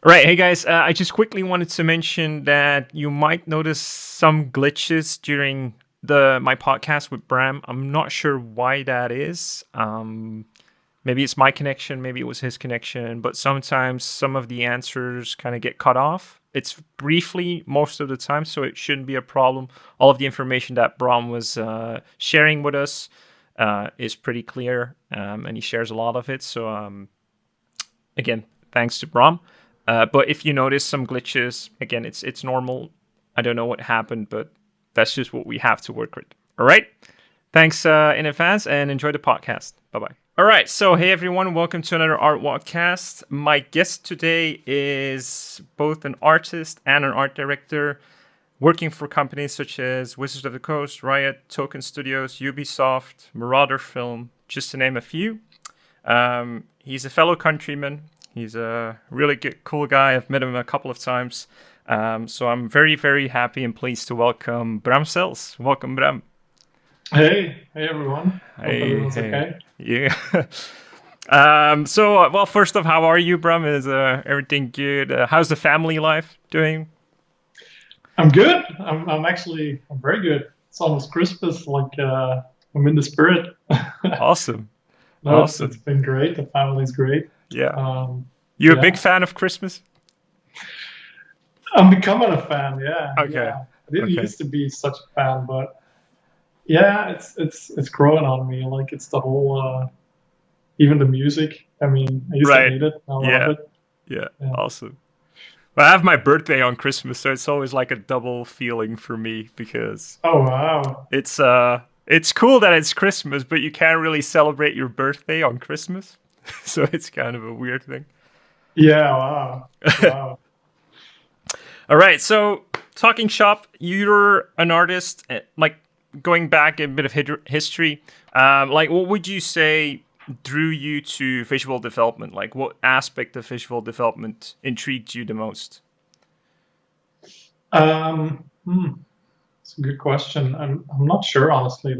Right. Hey guys, I just quickly wanted to mention that you might notice some glitches during the my podcast with Bram. I'm not sure why that is. Maybe it's my connection, maybe it was his connection, but sometimes some of the answers kind of get cut off. It's briefly most of the time, so it shouldn't be a problem. All of the information that Bram was sharing with us is pretty clear, and he shares a lot of it. So again, thanks to Bram. But if you notice some glitches, again, it's normal. I don't know what happened, but that's just what we have to work with. All right. Thanks in advance and enjoy the podcast. Bye bye. All right. So, hey everyone, welcome to another Art-Wodcast. My guest today is both an artist and an art director working for companies such as Wizards of the Coast, Riot, Tokkun Studios, Ubisoft, Marauder Film, just to name a few. He's a fellow countryman. He's a really good, cool guy. I've met him a couple of times. So I'm very, very happy and pleased to welcome Bram Sels. Welcome, Bram. Hey everyone. Hope Hey, everyone's hey. okay. Yeah. Well, first off, how are you, Bram? Is everything good? How's the family life doing? I'm good. I'm very good. It's almost Christmas. I'm in the spirit. Awesome. No, it's Awesome. been great. The family's great. Yeah. Um, You a big yeah, fan of Christmas? I'm becoming a fan. Yeah, Okay. yeah. I didn't Okay. used to be such a fan, but yeah, it's growing on me. Like it's the whole even the music. I mean, I used to Right. hate it. I love Yeah. it. Yeah. Yeah. Awesome. Well, I have my birthday on Christmas, so it's always like a double feeling for me because Oh wow. it's cool that it's Christmas, but you can't really celebrate your birthday on Christmas. So it's kind of a weird thing. Yeah. Wow. Wow. All right, so talking shop, you're an artist, like going back a bit of history. Like, what would you say drew you to visual development? Like, what aspect of visual development intrigued you the most? Um. hmm. It's a good question. I'm not sure honestly.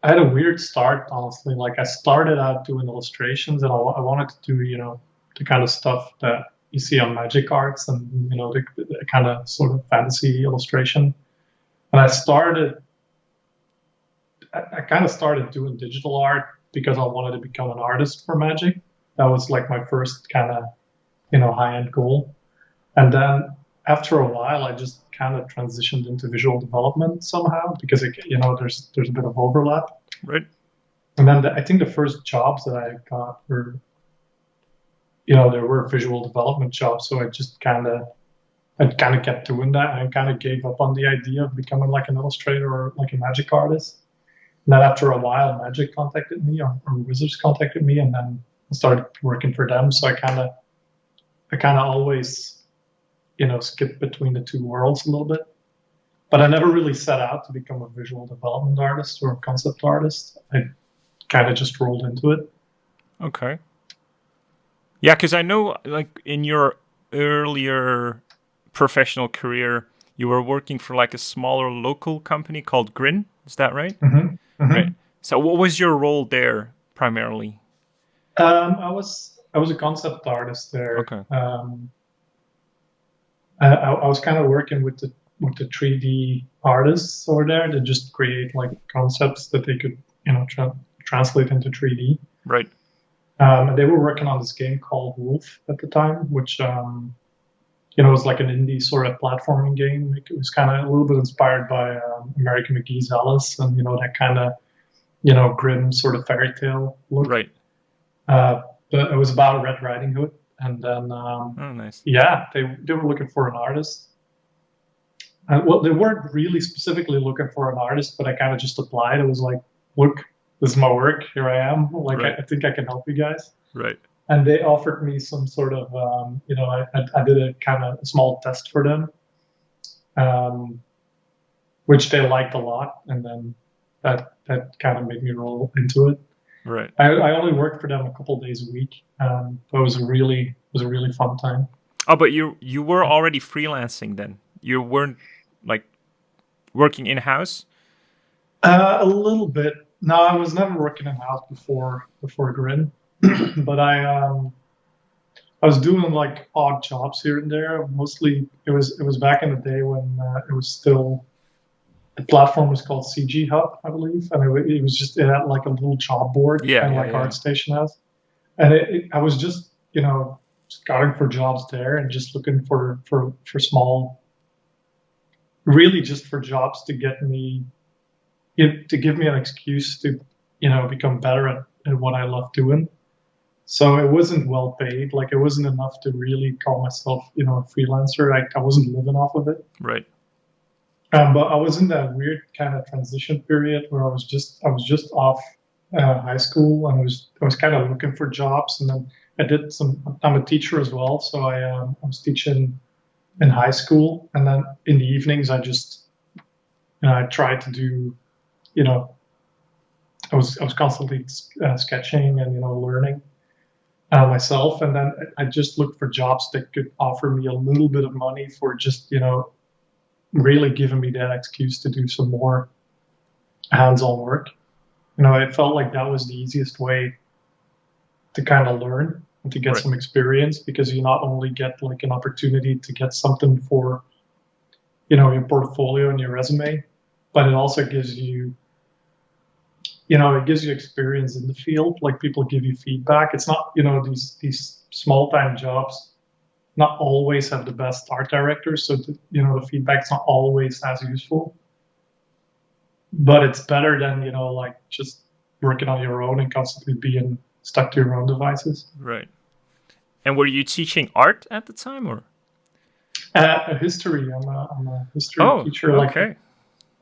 I had a weird start honestly. Like I started out doing illustrations, and I wanted to do the kind of stuff that you see on Magic Arts, and the kind of sort of fantasy illustration. And I kind of started doing digital art because I wanted to become an artist for Magic. That was like my first kind of high end goal. And then after a while, I just kind of transitioned into visual development somehow because there's a bit of overlap. Right. And then I think the first jobs that I got were there were visual development jobs. So I kind of kept doing that. And I kind of gave up on the idea of becoming like an illustrator or like a magic artist. And then after a while, Magic contacted me or Wizards contacted me, and then I started working for them. So I kind of always skip between the two worlds a little bit. But I never really set out to become a visual development artist or a concept artist. I kind of just rolled into it. Okay. Yeah, because I know, like, in your earlier professional career, you were working for like a smaller local company called Grin. Is that right? Hmm. Right. Hmm. So, what was your role there primarily? I was a concept artist there. Okay. I was kind of working with the 3D artists over there to just create like concepts that they could translate into 3D. Right. And they were working on this game called Wolf at the time, which was like an indie sort of platforming game. It was kind of a little bit inspired by American McGee's Alice and that kind of grim sort of fairy tale look. Right. Uh, but it was about Red Riding Hood, and then Oh, nice. yeah, they were looking for an artist. Well, they weren't really specifically looking for an artist, but I kind of just applied. It was like, look, this is my work. Here I am. Like, I, Right. I think I can help you guys. Right. And they offered me some sort of, I did a kind of small test for them, um, which they liked a lot. And then that kind of made me roll into it. Right. I only worked for them a couple of days a week, but it was a really fun time. Oh, but you were already freelancing then. You weren't like working in house. A little bit. No, I was never working in house before Grin, but I was doing like odd jobs here and there. Mostly, it was back in the day when it was still the platform was called CG Hub, I believe, and it was just it had like a little job board, Yeah, kind of yeah, like yeah. ArtStation has, and I was just scouting for jobs there and just looking for small, really just for jobs to get me to give me an excuse to become better at what I love doing. So it wasn't well paid. Like it wasn't enough to really call myself, a freelancer. I wasn't living off of it. Right. But I was in that weird kind of transition period where I was just off high school, and I was kind of looking for jobs. And then I did some. I'm a teacher as well, so I was teaching in high school, and then in the evenings I tried to do, you know, I was constantly sketching and learning myself, and then I just looked for jobs that could offer me a little bit of money for just really giving me that excuse to do some more hands-on work. It felt like that was the easiest way to kind of learn and to get Right. some experience, because you not only get like an opportunity to get something for your portfolio and your resume, but it also gives you experience in the field. Like people give you feedback. It's not these small time jobs not always have the best art directors, so the feedback's not always as useful. But it's better than like just working on your own and constantly being stuck to your own devices. Right. And were you teaching art at the time, or? History. I'm a history Oh, teacher. okay.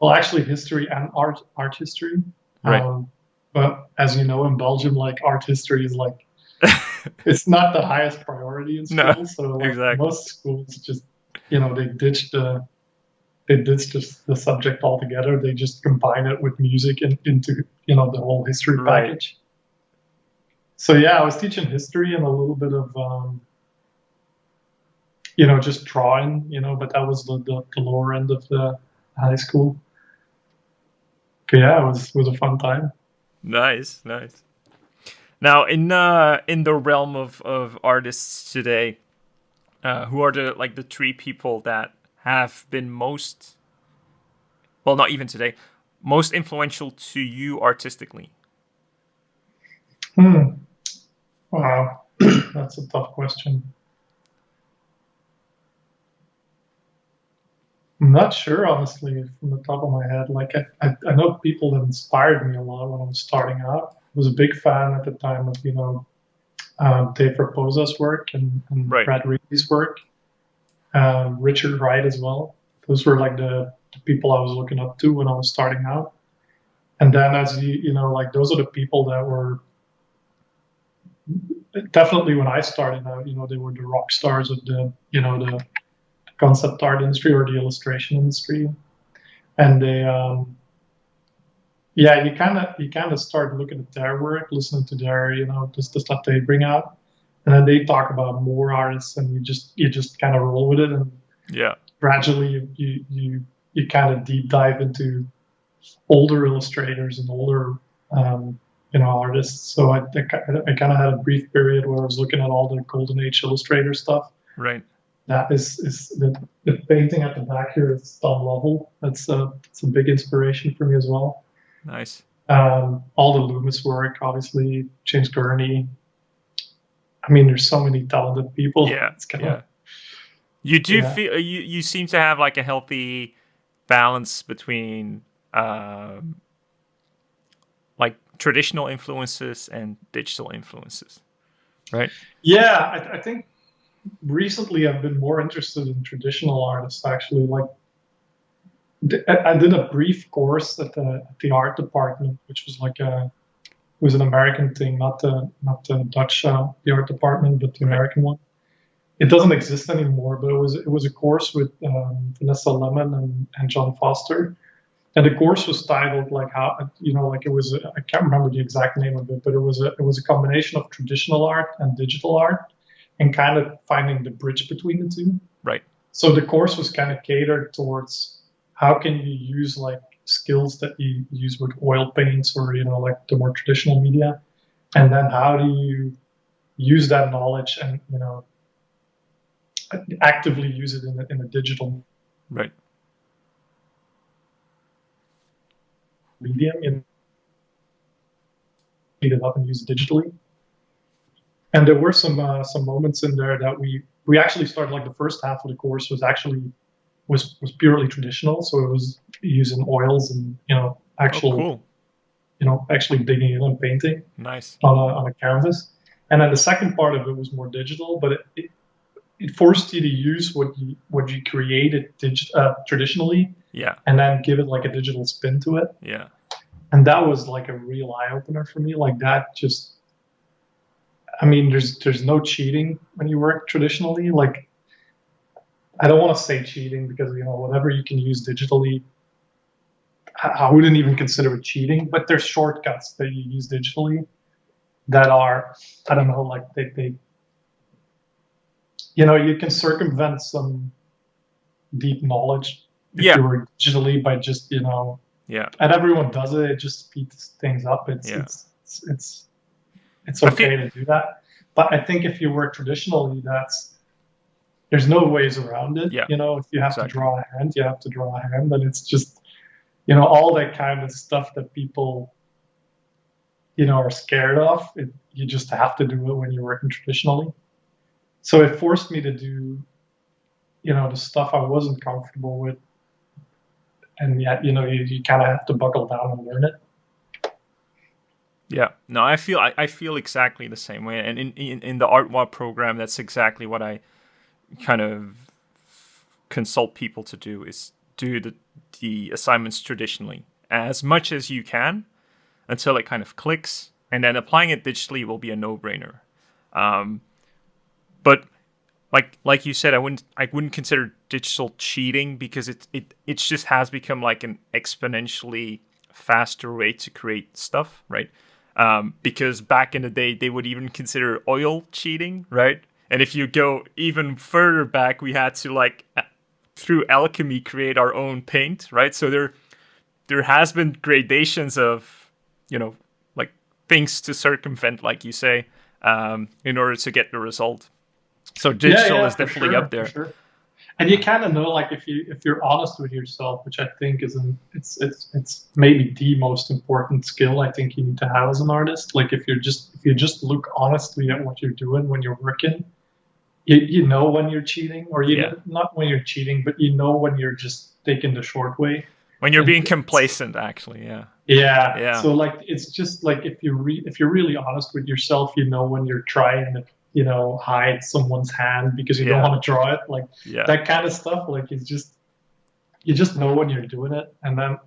Well, actually, history and art history. Right. But as you know, in Belgium, like art history is like it's not the highest priority in No, school. So like exactly. most schools just they ditch the subject altogether. They just combine it with music and into the whole history Right. package. So yeah, I was teaching history and a little bit of just drawing, but that was the lower end of the high school. But yeah, it was a fun time. Nice, nice. Now, in the realm of artists today, who are the three people that have been most, well, not even today, most influential to you artistically? Hmm. Wow, that's a tough question. I'm not sure, honestly, from the top of my head. Like I know people that inspired me a lot when I was starting out. I was a big fan at the time of Dave Raposa's work and Right. Brad Reedy's work, Richard Wright as well. Those were like the people I was looking up to when I was starting out. And then as like those are the people that were definitely when I started out, they were the rock stars of the concept art industry or the illustration industry. And they yeah, you kind of start looking at their work, listening to their just the stuff they bring out, and then they talk about more artists, and you just kind of roll with it, and Yeah. gradually you kind of deep dive into older illustrators and older artists. So I kind of had a brief period where I was looking at all the golden age illustrator stuff. Right. That is the painting at the back here is Don Lovell. It's a big inspiration for me as well. Nice. All the Loomis work, obviously, James Gurney. I mean, there's so many talented people. Yeah. It's kind Yeah. of You do yeah, feel you seem to have like a healthy balance between like traditional influences and digital influences, right? yeah. I think recently I've been more interested in traditional artists. Actually, like I did a brief course at the art department, which was like it was an American thing, not the Dutch the art department, but the Right. American one. It doesn't exist anymore, but it was a course with Vanessa Lemon and John Foster, and the course was titled like how like it was I can't remember the exact name of it, but it was a combination of traditional art and digital art, and kind of finding the bridge between the two. Right. So the course was kind of catered towards how can you use like skills that you use with oil paints or like the more traditional media, and then how do you use that knowledge and actively use it in a digital Right. medium and speed it up and use it digitally. And there were some moments in there that we actually started, like the first half of the course was purely traditional, so it was using oils and actual actually digging in and painting Nice. on a canvas. And then the second part of it was more digital, but it forced you to use what you created traditionally, Yeah. and then give it like a digital spin to it. Yeah. And that was like a real eye opener for me. Like that just, I mean, there's no cheating when you work traditionally. Like, I don't want to say cheating because whatever you can use digitally, I wouldn't even consider it cheating. But there's shortcuts that you use digitally that are, I don't know, like they you can circumvent some deep knowledge if you work digitally by just Yeah. And everyone does it. It just speeds things up. It's okay to do that. But I think if you work traditionally, there's no ways around it. Yeah. If you have to draw a hand, you have to draw a hand, and it's just all that kind of stuff that people are scared of. You just have to do it when you're working traditionally. So it forced me to do the stuff I wasn't comfortable with, and yet you kind of have to buckle down and learn it. Yeah, no, I feel exactly the same way, and in the Art-Wod program, that's exactly what I kind of consult people to do, is do the assignments traditionally as much as you can until it kind of clicks, and then applying it digitally will be a no-brainer. But like you said, I wouldn't consider digital cheating, because it just has become like an exponentially faster way to create stuff, right? Because back in the day, they would even consider oil cheating, right? And if you go even further back, we had to through alchemy create our own paint, right? So there has been gradations of things to circumvent, like you say, in order to get the result. So digital is definitely up there. For sure. And you kind of know, like, if you're honest with yourself, which I think it's maybe the most important skill I think you need to have as an artist. Like, if you just look honestly at what you're doing when you're working, you know when you're cheating, or not when you're cheating, but you know when you're just taking the short way. When you're being complacent, actually, yeah. Yeah. So it's just like if you're really honest with yourself, when you're trying to hide someone's hand because you don't want to draw it, that kind of stuff. Like, you just know when you're doing it, and then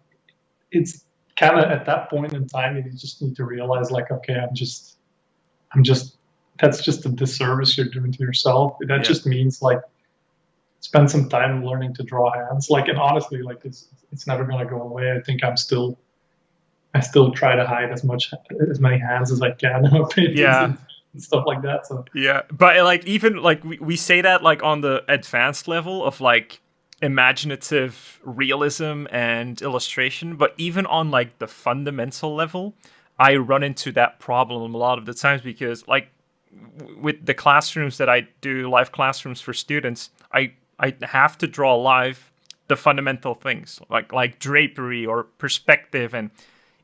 it's kind of at that point in time you just need to realize, like, okay, I'm just that's just a disservice you're doing to yourself. That just means, like, spend some time learning to draw hands. Like, and honestly, like, it's never gonna go away. I think I still try to hide as many hands as I can. And stuff like that. So but even we say that on the advanced level of imaginative realism and illustration, but even on the fundamental level, I run into that problem a lot of the times, because with the classrooms that I do, live classrooms for students, I have to draw live the fundamental things like drapery or perspective, and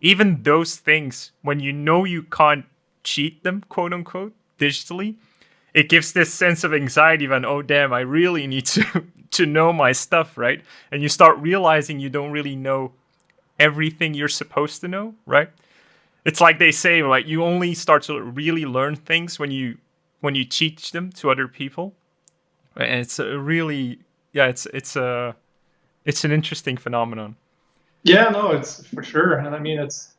even those things, when you can't cheat them, quote unquote, digitally, it gives this sense of anxiety when, oh damn, I really need to know my stuff, right? And you start realizing you don't really know everything you're supposed to know, right? It's like they say, you only start to really learn things when you teach them to other people, right? And it's a really it's an interesting phenomenon. Yeah, no, it's for sure, and I mean it's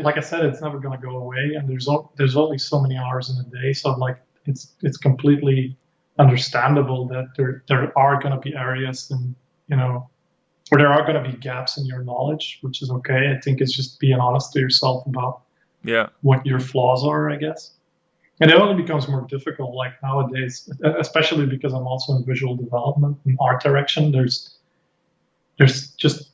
like I said, it's never going to go away, and there's only so many hours in a day, so it's completely understandable that there are going to be areas, and where there are going to be gaps in your knowledge, which is okay. I think it's just being honest to yourself about what your flaws are, I guess. And it only becomes more difficult nowadays, especially because I'm also in visual development and art direction. There's just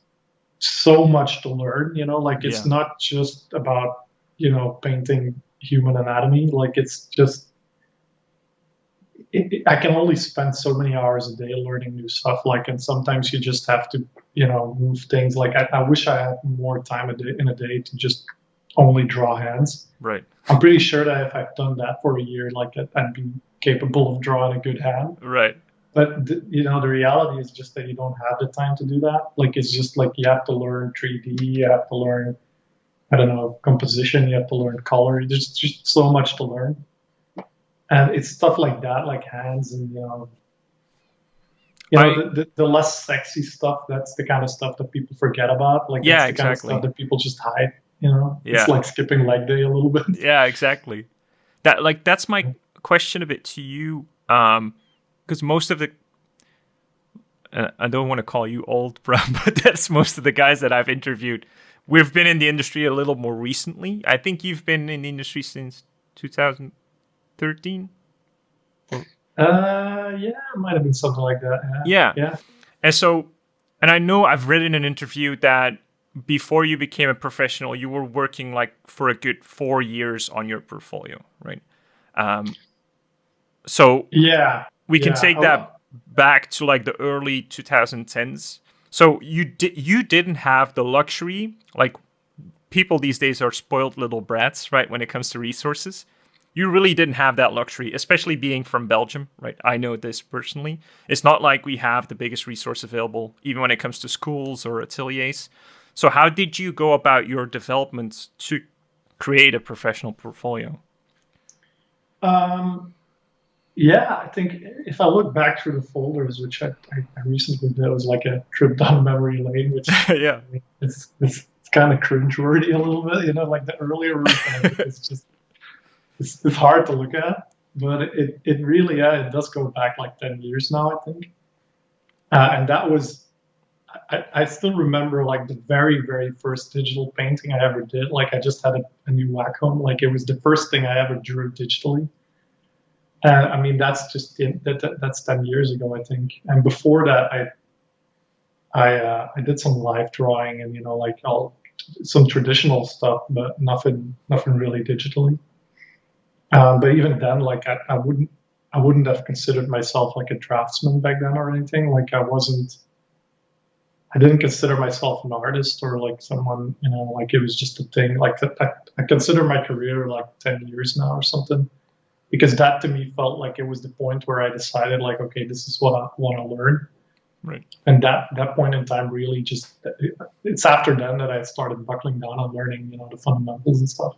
so much to learn, it's not just about painting human anatomy. Like, it's just I can only spend so many hours a day learning new stuff. Like, and sometimes you just have to, move things. Like, I wish I had more time in a day to just only draw hands. Right. I'm pretty sure that if I've done that for a year, like I'd be capable of drawing a good hand. Right. But the reality is just that you don't have the time to do that. Like, it's just like you have to learn 3D, you have to learn, I don't know, composition, you have to learn color. There's just so much to learn. And it's stuff like that, like hands and, the less sexy stuff, that's the kind of stuff that people forget about. Like, that's the kind of stuff that people just hide, It's like skipping leg day a little bit. Yeah, exactly. That's my question a bit to you. Because most of the, I don't want to call you old, Bram, but that's most of the guys that I've interviewed. We've been in the industry a little more recently. I think you've been in the industry since 2013. Yeah, it might have been something like that. Yeah. And I know I've read in an interview that before you became a professional, you were working like for a good 4 years on your portfolio, right? So yeah. We can take that back to like the early 2010s. So you didn't have the luxury, like people these days are spoiled little brats, right? When it comes to resources, you really didn't have that luxury, especially being from Belgium, right? I know this personally. It's not like we have the biggest resource available, even when it comes to schools or ateliers. So how did you go about your development to create a professional portfolio? Yeah, I think if I look back through the folders, which I recently did, it was like a trip down memory lane, which yeah, it's kind of cringeworthy a little bit, like the earlier route. It's hard to look at, but it really it does go back like 10 years now, I think, and that was I still remember like the very very first digital painting I ever did. Like I just had a new Wacom, like it was the first thing I ever drew digitally. I mean, that's just that's 10 years ago, I think. And before that, I did some live drawing and like some traditional stuff, but nothing really digitally. But even then, like I wouldn't have considered myself like a draftsman back then or anything. Like I didn't consider myself an artist or like someone, like it was just a thing. Like I consider my career like 10 years now or something. Because that to me felt like it was the point where I decided like, okay, this is what I want to learn. Right. And that point in time really just, it's after then that I started buckling down on learning, the fundamentals and stuff.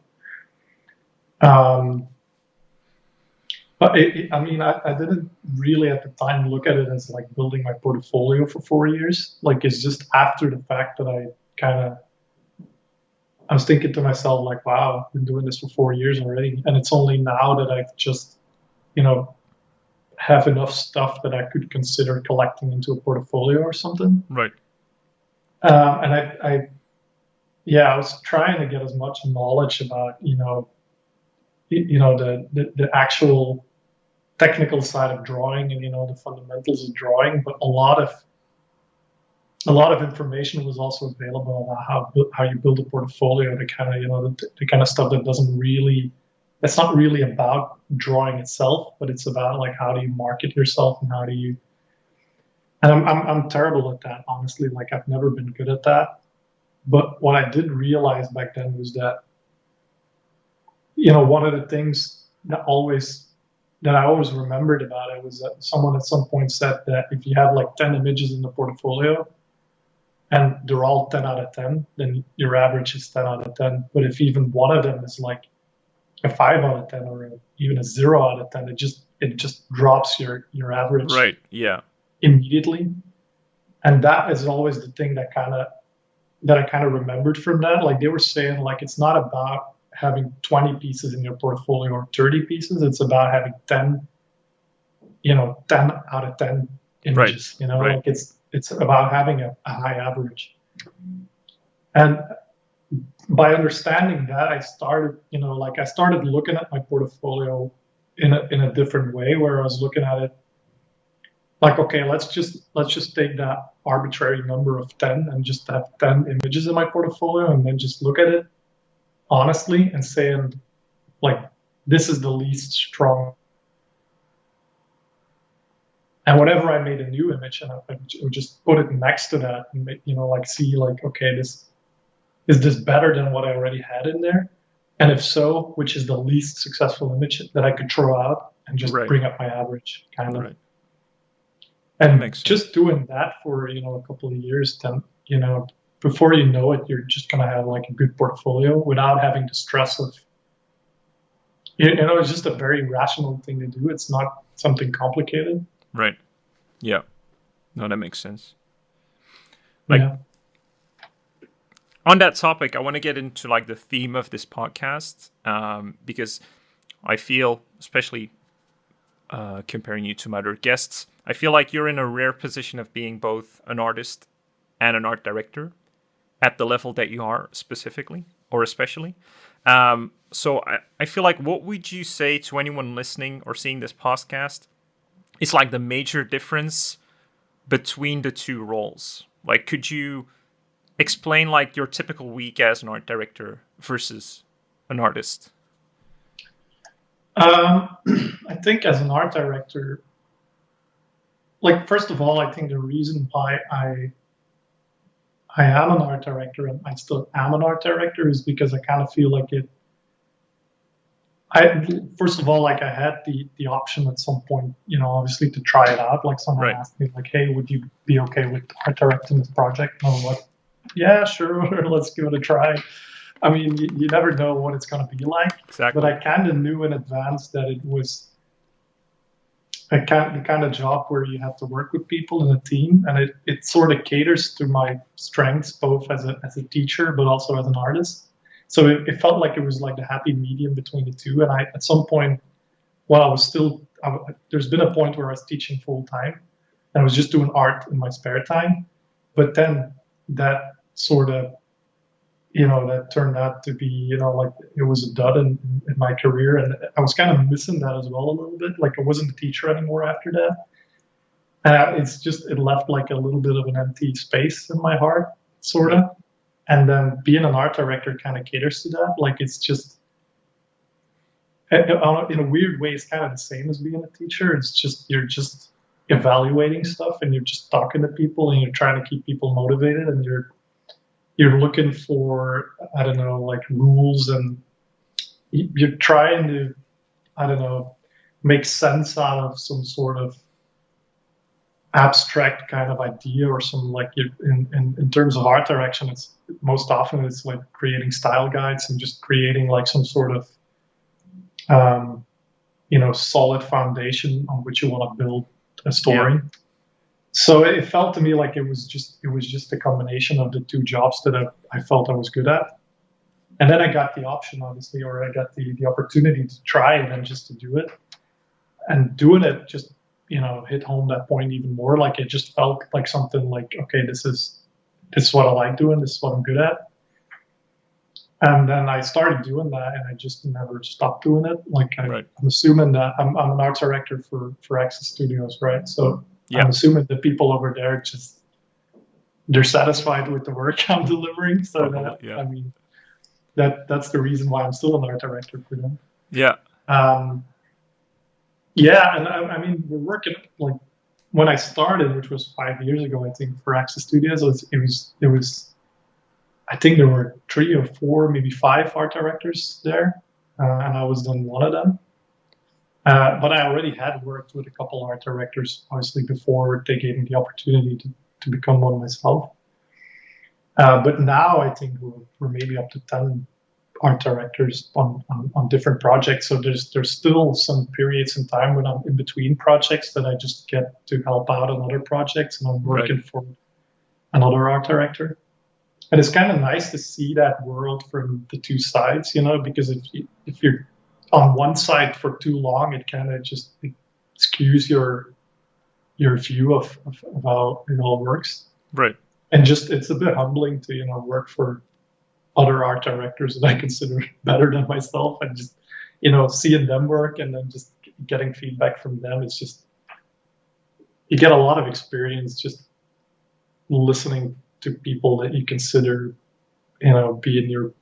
But I mean, I didn't really at the time look at it as like building my portfolio for 4 years. Like it's just after the fact that I was thinking to myself, like, wow, I've been doing this for 4 years already. And it's only now that I've just, have enough stuff that I could consider collecting into a portfolio or something. Right. And I was trying to get as much knowledge about, the actual technical side of drawing and, the fundamentals of drawing. But a lot of information was also available about how you build a portfolio, the kind of the kind of stuff that it's not really about drawing itself, but it's about like how do you market yourself and I'm terrible at that, honestly. Like I've never been good at that. But what I did realize back then was that one of the things that I always remembered about it was that someone at some point said that if you have like 10 images in the portfolio, and they're all 10 out of 10, then your average is 10 out of 10. But if even one of them is like a 5 out of 10 or even a 0 out of 10, it just drops your average right. Yeah. immediately. And that is always the thing that I kind of remembered from that. Like they were saying, like it's not about having 20 pieces in your portfolio or 30 pieces. It's about having 10 out of 10 images. Right. Like it's about having a high average. And by understanding that, I started looking at my portfolio in a different way, where I was looking at it like, okay, let's just take that arbitrary number of 10 and just have 10 images in my portfolio, and then just look at it honestly and saying, like, this is the least strong And whenever I made a new image, and I would just put it next to that and make, like see like, okay, is this better than what I already had in there? And if so, which is the least successful image that I could throw out and just Right. bring up my average, kind of. Right. And Makes just sense. doing that for, a couple of years, then, before you know it, you're just going to have like a good portfolio without having the stress of, it's just a very rational thing to do. It's not something complicated. Right. Yeah. No, that makes sense. Like, Yeah. on that topic, I want to get into like the theme of this podcast, because I feel, especially comparing you to my other guests, I feel like you're in a rare position of being both an artist and an art director at the level that you are specifically or especially. So I feel like, what would you say to anyone listening or seeing this podcast is like the major difference between the two roles? Like, could you explain like your typical week as an art director versus an artist? I think as an art director, like, first of all, I think the reason why I am an art director and I still am an art director is because I kind of feel like first of all, like, I had the option at some point, obviously, to try it out. Like, someone Right. asked me, like, hey, would you be okay with art directing this project? And I'm like, yeah, sure, let's give it a try. I mean, you never know what it's going to be like. Exactly. But I kind of knew in advance that it was the kind of job where you have to work with people in a team, and it sort of caters to my strengths, both as a teacher, but also as an artist. So it felt like it was like the happy medium between the two. And at some point, while there's been a point where I was teaching full time and I was just doing art in my spare time. But then that sort of, that turned out to be, like, it was a dud in my career. And I was kind of missing that as well a little bit. Like, I wasn't a teacher anymore after that. It left like a little bit of an empty space in my heart, sort of. Right. And then being an art director kind of caters to that. Like, it's just, in a weird way, it's kind of the same as being a teacher. It's just, you're just evaluating stuff and you're just talking to people and you're trying to keep people motivated and you're looking for, I don't know, like, rules, and you're trying to, I don't know, make sense out of some sort of abstract kind of idea or some, like, in terms of art direction, it's most often it's like creating style guides and just creating like some sort of solid foundation on which you want to build a story. Yeah. So it felt to me like it was just a combination of the two jobs that I felt I was good at. And then I got the option, obviously, or I got the opportunity to try it and just to do it. And doing it just, hit home that point even more. Like, it just felt like something like, okay, this is what I like doing. This is what I'm good at. And then I started doing that, and I just never stopped doing it. Like, Right. I'm assuming that I'm an art director for Access Studios, right? So Yeah. I'm assuming the people over there they're satisfied with the work I'm delivering. So Probably, yeah. I mean, that's the reason why I'm still an art director for them. Yeah. Yeah, and I mean, we're working, like, when I started, which was 5 years ago, I think, for Access Studios, it was I think there were 3 or 4, maybe 5 art directors there, and I was then one of them. But I already had worked with a couple art directors, obviously, before they gave me the opportunity to become one myself. But now I think we're maybe up to 10 art directors on different projects. So there's still some periods in time when I'm in between projects that I just get to help out on other projects, and I'm working for another art director. And it's kind of nice to see that world from the two sides, because if you're on one side for too long, it kind of just skews your view of how it all works. Right. And just, it's a bit humbling to, work for other art directors that I consider better than myself, and just, seeing them work and then just getting feedback from them. It's just, you get a lot of experience just listening to people that you consider, being your,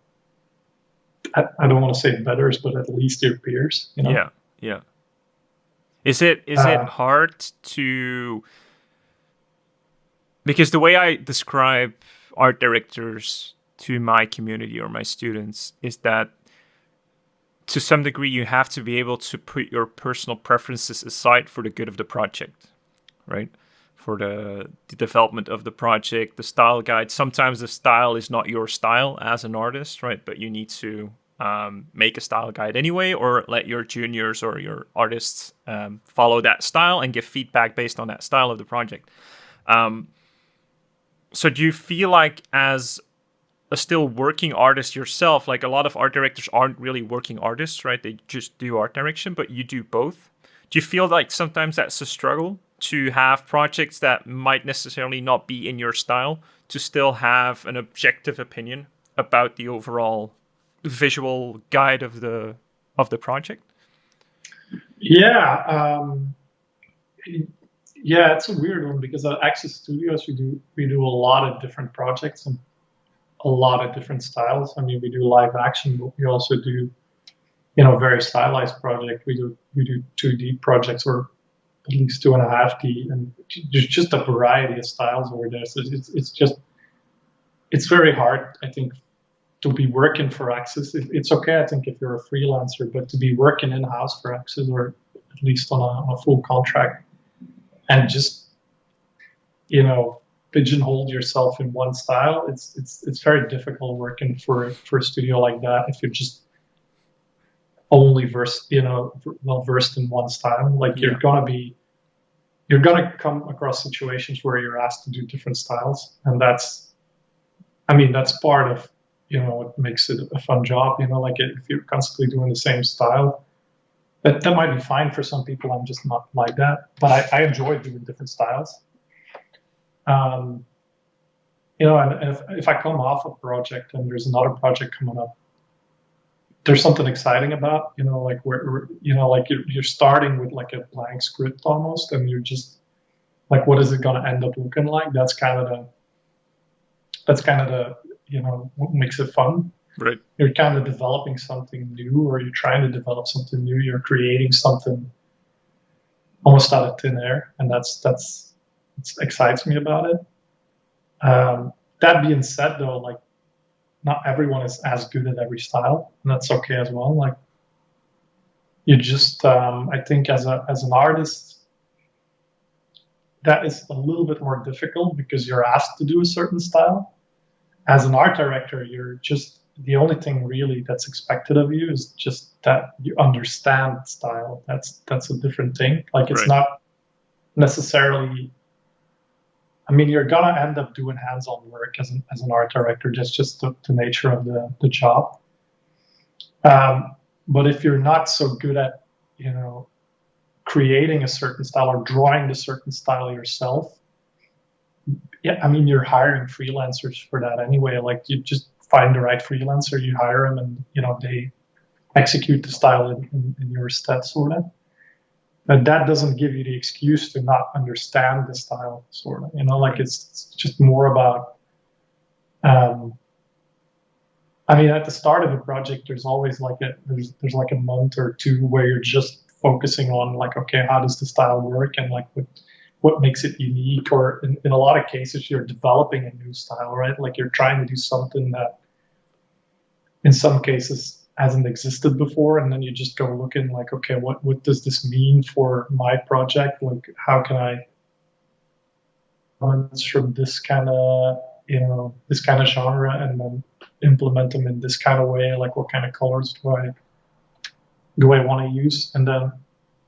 I don't want to say betters, but at least your peers. Yeah. Is it hard to, because the way I describe art directors to my community or my students is that to some degree you have to be able to put your personal preferences aside for the good of the project, right? For the development of the project, the style guide. Sometimes the style is not your style as an artist, right? But you need to make a style guide anyway, or let your juniors or your artists follow that style and give feedback based on that style of the project. So do you feel like as a still working artist yourself, like a lot of art directors aren't really working artists, right? They just do art direction, but you do both. Do you feel like sometimes that's a struggle to have projects that might necessarily not be in your style to still have an objective opinion about the overall visual guide of the project? Yeah, yeah, it's a weird one because at Access Studios we do a lot of different projects and a lot of different styles. I mean, we do live action, but we also do, very stylized project. We do 2D projects or at least 2.5D, and there's just a variety of styles over there. So it's very hard, I think, to be working for Access. It's okay, I think, if you're a freelancer, but to be working in-house for Access or at least on a full contract and just, pigeonhole yourself in one style, it's very difficult working for a studio like that if you're just only versed in one style. Like you're gonna come across situations where you're asked to do different styles, and that's part of what makes it a fun job. Like if you're constantly doing the same style, that might be fine for some people. I'm just not like that, but I enjoy doing different styles. And if I come off a project and there's another project coming up, there's something exciting about, like like you're starting with like a blank script almost, and you're just like, what is it going to end up looking like? That's kind of the what makes it fun. Right. You're kind of developing something new, or you're trying to develop something new. You're creating something almost out of thin air, and that's excites me about it. That being said, though, like not everyone is as good at every style, and that's okay as well. Like you just, I think as an artist, that is a little bit more difficult because you're asked to do a certain style. As an art director, you're just, the only thing really that's expected of you is just that you understand style. That's a different thing. Like it's not necessarily, I mean, you're gonna end up doing hands-on work as an art director. That's just the nature of the job. But if you're not so good at, creating a certain style or drawing the certain style yourself, yeah, I mean, you're hiring freelancers for that anyway. Like you just find the right freelancer, you hire them, and they execute the style in your stead, sort of. But that doesn't give you the excuse to not understand the style, sort of. Like it's just more about. I mean, at the start of a project, there's always like there's like a month or two where you're just focusing on like, okay, how does the style work, and like what makes it unique, or in a lot of cases you're developing a new style, right? Like you're trying to do something that in some cases hasn't existed before, and then you just go looking like, okay, what does this mean for my project? Like how can I elements from this kind of genre and then implement them in this kind of way? Like what kind of colors do I want to use? And then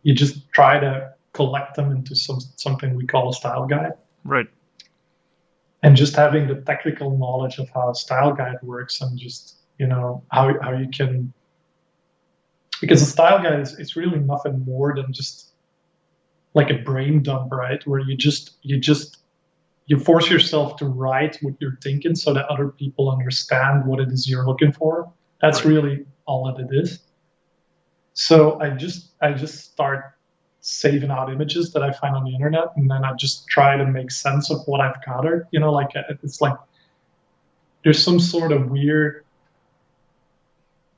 you just try to collect them into something we call a style guide. Right. And just having the technical knowledge of how a style guide works, and just how you can, because a style guide is really nothing more than just like a brain dump, right? Where you force yourself to write what you're thinking so that other people understand what it is you're looking for. That's really all that it is. So I just start saving out images that I find on the internet, and then I just try to make sense of what I've gathered. Like it's like there's some sort of weird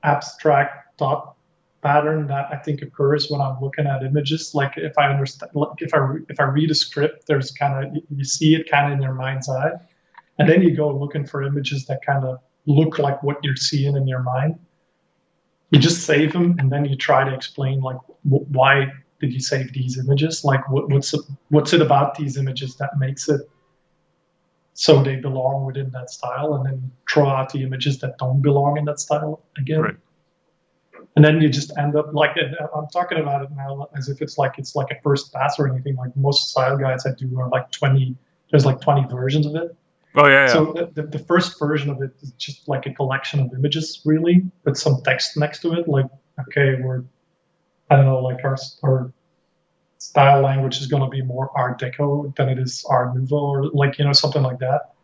abstract thought pattern that I think occurs when I'm looking at images. Like if I understand, like if I read a script, there's kind of you see it kind of in your mind's eye, and then you go looking for images that kind of look like what you're seeing in your mind. You just save them, and then you try to explain like why did you save these images? Like what's it about these images that makes it so they belong within that style, and then throw out the images that don't belong in that style again. Right. And then you just end up like I'm talking about it now as if it's like a first pass or anything. Like most style guides I do are like 20. There's like 20 versions of it. Oh yeah. So the first version of it is just like a collection of images, really, with some text next to it. Like, okay, I don't know, like our style language is going to be more Art Deco than it is Art Nouveau, or like something like that.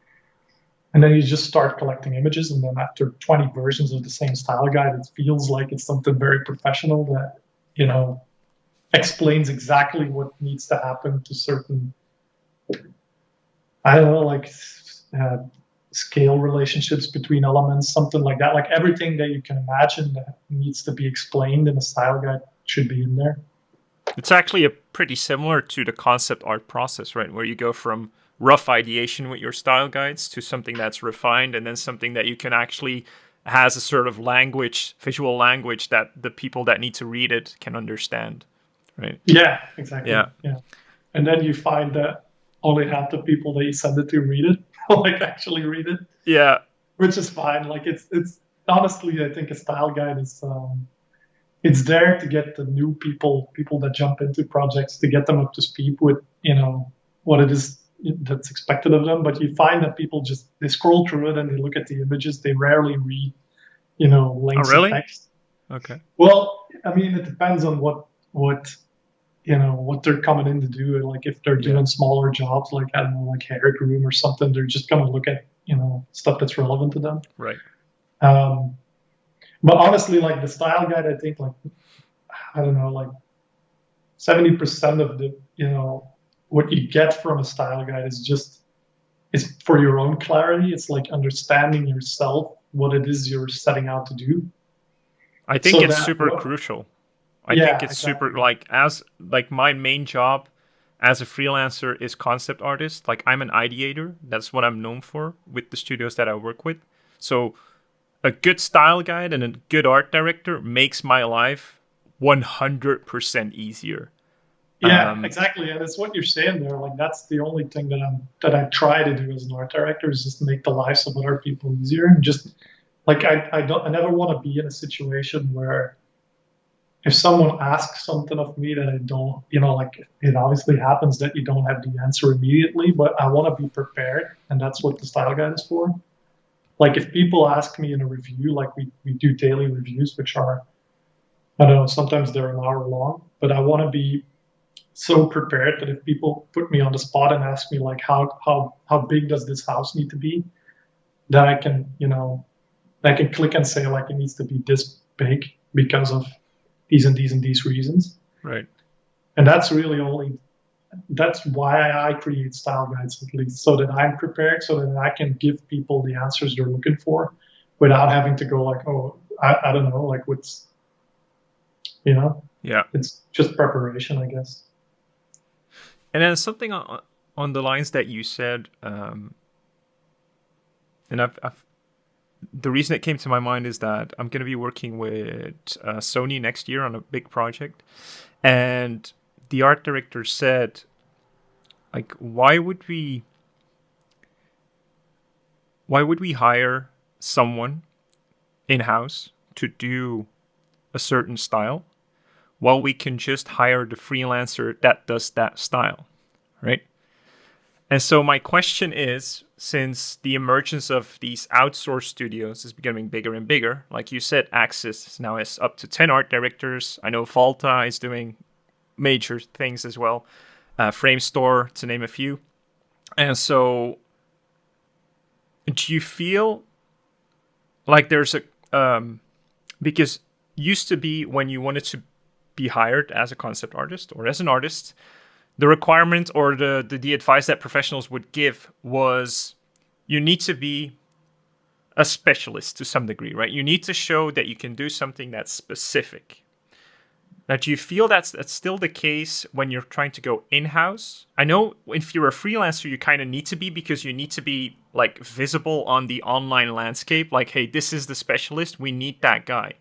And then you just start collecting images, and then after 20 versions of the same style guide, it feels like it's something very professional that explains exactly what needs to happen to certain, I don't know, like scale relationships between elements, something like that. Like everything that you can imagine that needs to be explained in a style guide should be in there. It's actually pretty similar to the concept art process, right? Where you go from rough ideation with your style guides to something that's refined, and then something that you can actually has a sort of language, visual language that the people that need to read it can understand, right? Yeah, exactly. Yeah. And then you find that only half the people that you send it to read it, like actually read it. Yeah. Which is fine. Like it's honestly, I think a style guide is it's there to get the new people that jump into projects, to get them up to speed with what it is that's expected of them. But you find that people they scroll through it and they look at the images. They rarely read links really? of text. Okay. Well, I mean, it depends on what they're coming in to do. Like if they're doing smaller jobs, like I don't know, like hair groom or something, they're just gonna look at stuff that's relevant to them. Right. But honestly, like the style guide, I think like I don't know, like 70% of the what you get from a style guide is for your own clarity. It's like understanding yourself, what it is you're setting out to do. I think it's super crucial. I think it's exactly. super my main job as a freelancer is concept artist. Like I'm an ideator. That's what I'm known for with the studios that I work with. So a good style guide and a good art director makes my life 100% easier. Yeah, exactly. And it's what you're saying there. Like that's the only thing that I try to do as an art director is just make the lives of other people easier. And just like I never want to be in a situation where if someone asks something of me that I don't, like it obviously happens that you don't have the answer immediately, but I want to be prepared, and that's what the style guide is for. Like if people ask me in a review, like we do daily reviews, which are, I don't know, sometimes they're an hour long, but I want to be so prepared that if people put me on the spot and ask me like how big does this house need to be, that I can click and say like it needs to be this big because of these and these and these reasons. Right. And that's why I create style guides, at least, so that I'm prepared, so that I can give people the answers they're looking for without having to go like, oh, I don't know, like what's, Yeah. It's just preparation, I guess. And then something on the lines that you said, and the reason it came to my mind is that I'm going to be working with Sony next year on a big project, and the art director said, like, why would we hire someone in-house to do a certain style while we can just hire the freelancer that does that style, right? And so my question is, since the emergence of these outsourced studios is becoming bigger and bigger, like you said, Axis now has up to 10 art directors. I know Volta is doing major things as well. Framestore, to name a few. And so do you feel like there's because used to be when you wanted to be hired as a concept artist or as an artist, the requirement or the advice that professionals would give was you need to be a specialist to some degree, right? You need to show that you can do something that's specific. Now, do you feel that's still the case when you're trying to go in-house? I know if you're a freelancer, you kind of need to be, because you need to be like visible on the online landscape. Like, hey, this is the specialist. We need that guy.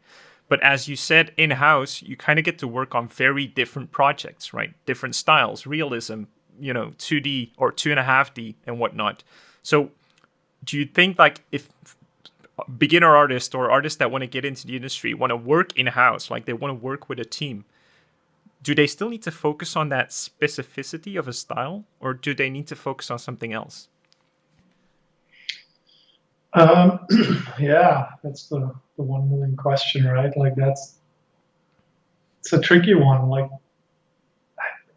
But as you said, in-house, you kind of get to work on very different projects, right? Different styles, realism, 2D or 2.5D and whatnot. So do you think like if beginner artists or artists that want to get into the industry want to work in-house, like they want to work with a team, do they still need to focus on that specificity of a style, or do they need to focus on something else? Yeah, that's the 1 million question, right? Like it's a tricky one. Like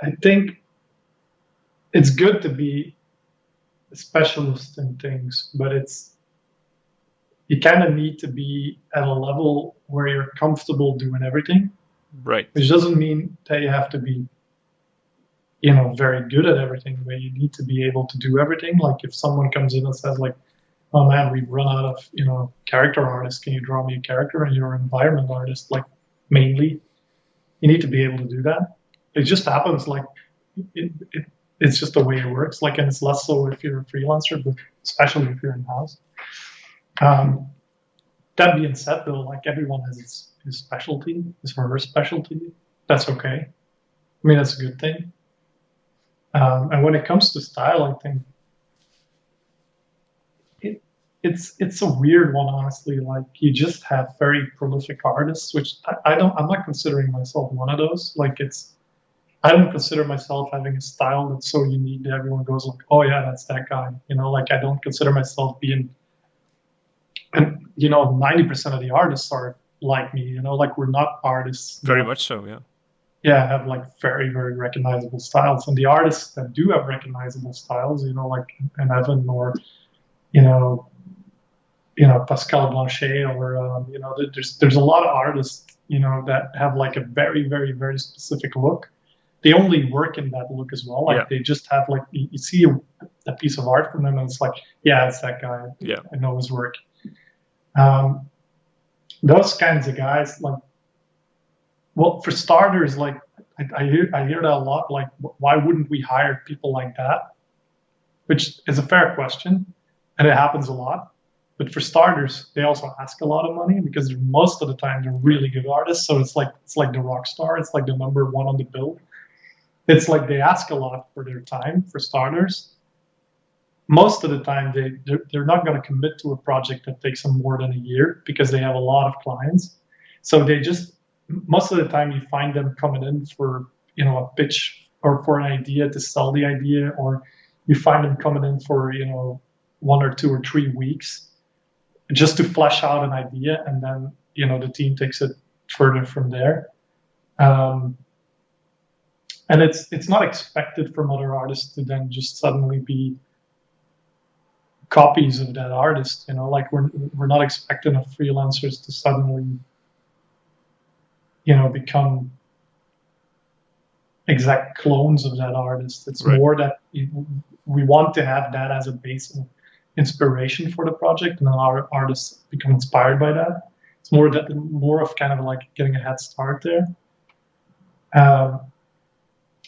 I think it's good to be a specialist in things, but you kind of need to be at a level where you're comfortable doing everything. Right. Which doesn't mean that you have to be, very good at everything, but you need to be able to do everything. Like if someone comes in and says like, oh man, we've run out of, character artists. Can you draw me a character? And you're an environment artist, like mainly, you need to be able to do that. It just happens like it's just the way it works. Like, and it's less so if you're a freelancer, but especially if you're in-house. That being said, though, like everyone has his specialty, his or her specialty. That's okay. I mean, that's a good thing. And when it comes to style, I think it's a weird one, honestly. Like you just have very prolific artists, which I'm not considering myself one of those. Like I don't consider myself having a style that's so unique that everyone goes like, oh yeah, that's that guy. Like I don't consider myself being, and 90% of the artists are like me. Like we're not artists. Very much so, yeah. Yeah, have like very, very recognizable styles. And the artists that do have recognizable styles, like an Evan or, Pascal Blanchet or, there's a lot of artists, that have like a very, very, very specific look. They only work in that look as well. Like they just have like, you see a piece of art from them and it's like, yeah, it's that guy. Yeah. I know his work. Those kinds of guys, like, well, for starters, like I hear that a lot. Like, why wouldn't we hire people like that? Which is a fair question, and it happens a lot. But for starters, they also ask a lot of money because most of the time they're really good artists. So it's like the rock star. It's like the number one on the bill. It's like they ask a lot for their time. For starters, most of the time they're not going to commit to a project that takes them more than a year because they have a lot of clients. So most of the time you find them coming in for a pitch or for an idea to sell the idea, or you find them coming in for 1 or 2 or 3 weeks just to flesh out an idea, and then the team takes it further from there. And it's not expected from other artists to then just suddenly be copies of that artist. Like we're not expecting of freelancers to suddenly become exact clones of that artist. It's right. More that we want to have that as a base of inspiration for the project, and then our artists become inspired by that. It's more of kind of like getting a head start there. But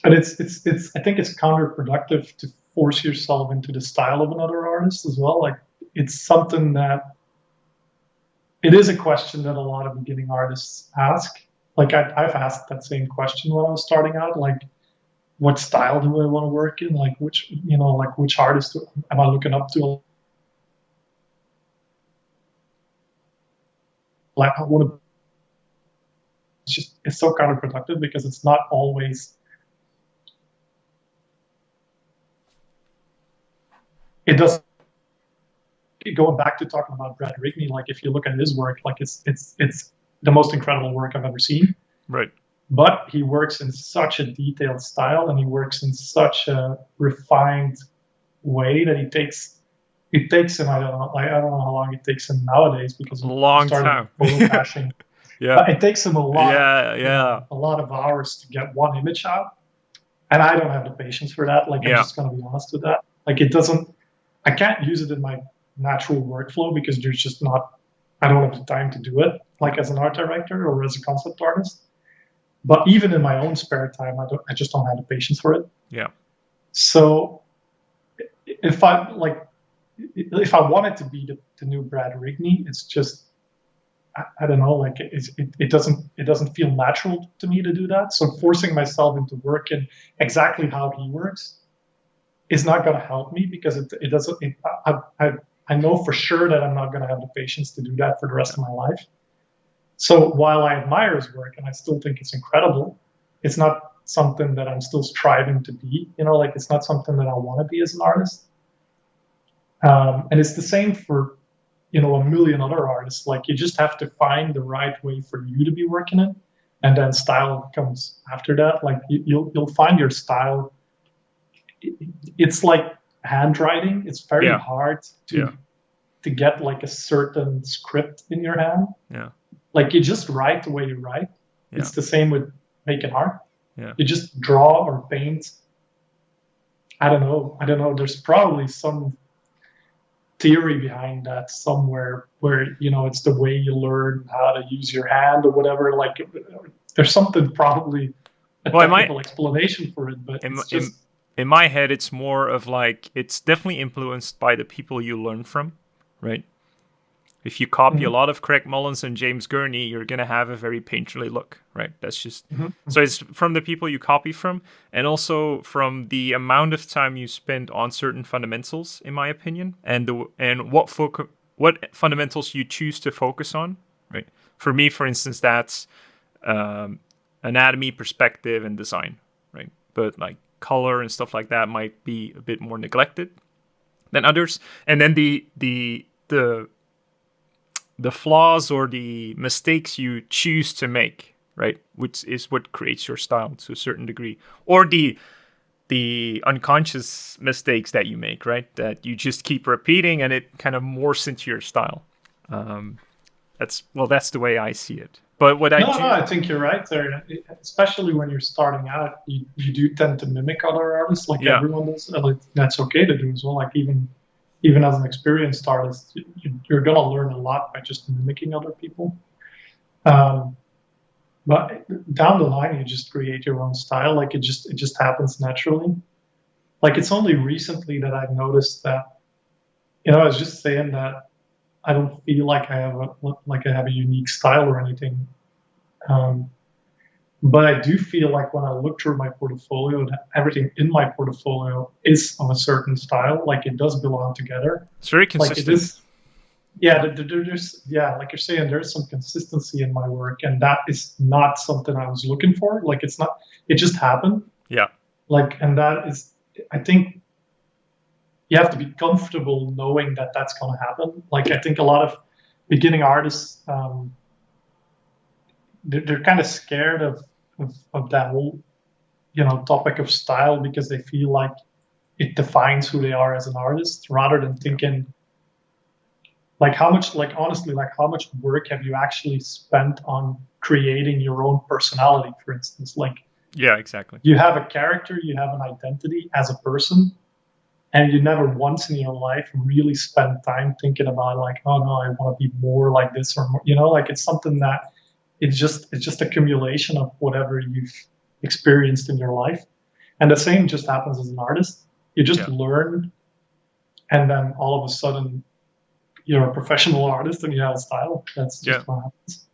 I think it's counterproductive to force yourself into the style of another artist as well. Like it's something that it is a question that a lot of beginning artists ask. Like I've asked that same question when I was starting out, like what style do I want to work in? Like which artist am I looking up to? Like I want to, it's so counterproductive because it's not always, it doesn't, going back to talking about Brad Rigney, like if you look at his work, like it's the most incredible work I've ever seen. Right. But he works in such a detailed style, and he works in such a refined way that it takes him, I don't know how long it takes him nowadays because a long time. Photo caching. Yeah. But it takes him a lot a lot of hours to get one image out. And I don't have the patience for that. Like I'm just gonna be honest with that. Like I can't use it in my natural workflow because I don't have the time to do it, like as an art director or as a concept artist. But even in my own spare time, I just don't have the patience for it. Yeah. So if I wanted to be the new Brad Rigney, it's just I don't know, like it doesn't feel natural to me to do that. So forcing myself into working exactly how he works is not going to help me, because it doesn't. I know for sure that I'm not going to have the patience to do that for the rest of my life. So while I admire his work and I still think it's incredible, it's not something that I'm still striving to be. Like it's not something that I want to be as an artist. And it's the same for a million other artists. Like you just have to find the right way for you to be working in, and then style comes after that. Like you'll find your style. It's like handwriting. It's very hard to get like a certain script in your hand. Yeah. Like you just write the way you write. Yeah. It's the same with making art. Yeah. You just draw or paint. I don't know. There's probably some theory behind that somewhere where it's the way you learn how to use your hand or whatever. Like there's something, probably a technical explanation for it, but in my head it's more of like it's definitely influenced by the people you learn from, right? If you copy a lot of Craig Mullins and James Gurney, you're going to have a very painterly look, right? That's just... So it's from the people you copy from, and also from the amount of time you spend on certain fundamentals, in my opinion, and what fundamentals you choose to focus on, right? For me, for instance, that's anatomy, perspective, and design, right? But like color and stuff like that might be a bit more neglected than others. And then the flaws or the mistakes you choose to make, right, which is what creates your style to a certain degree, or the unconscious mistakes that you make, right, that you just keep repeating and it kind of morphs into your style. That's the way I see it. But I think you're right there. Especially when you're starting out, you do tend to mimic other artists, like everyone does. Like, that's okay to do as well. Like even as an experienced artist, you're going to learn a lot by just mimicking other people. But down the line, you just create your own style. Like it just happens naturally. Like it's only recently that I've noticed that, I was just saying that I don't feel like I have a unique style or anything. But I do feel like when I look through my portfolio, that everything in my portfolio is of a certain style. Like it does belong together. It's very consistent. Like it is, there's like you're saying, there's some consistency in my work, and that is not something I was looking for. Like it's not, it just happened. Yeah. Like, and that is, I think you have to be comfortable knowing that that's going to happen. Like I think a lot of beginning artists, they're kind of scared of that whole topic of style, because they feel like it defines who they are as an artist, rather than thinking like how much work have you actually spent on creating your own personality, for instance. Like exactly, you have a character, you have an identity as a person, and you never once in your life really spend time thinking about like, oh no, I want to be more like this, or more, like it's something that it's just accumulation of whatever you've experienced in your life. And the same just happens as an artist. You just learn, and then all of a sudden you're a professional artist and you have a style. That's just what happens.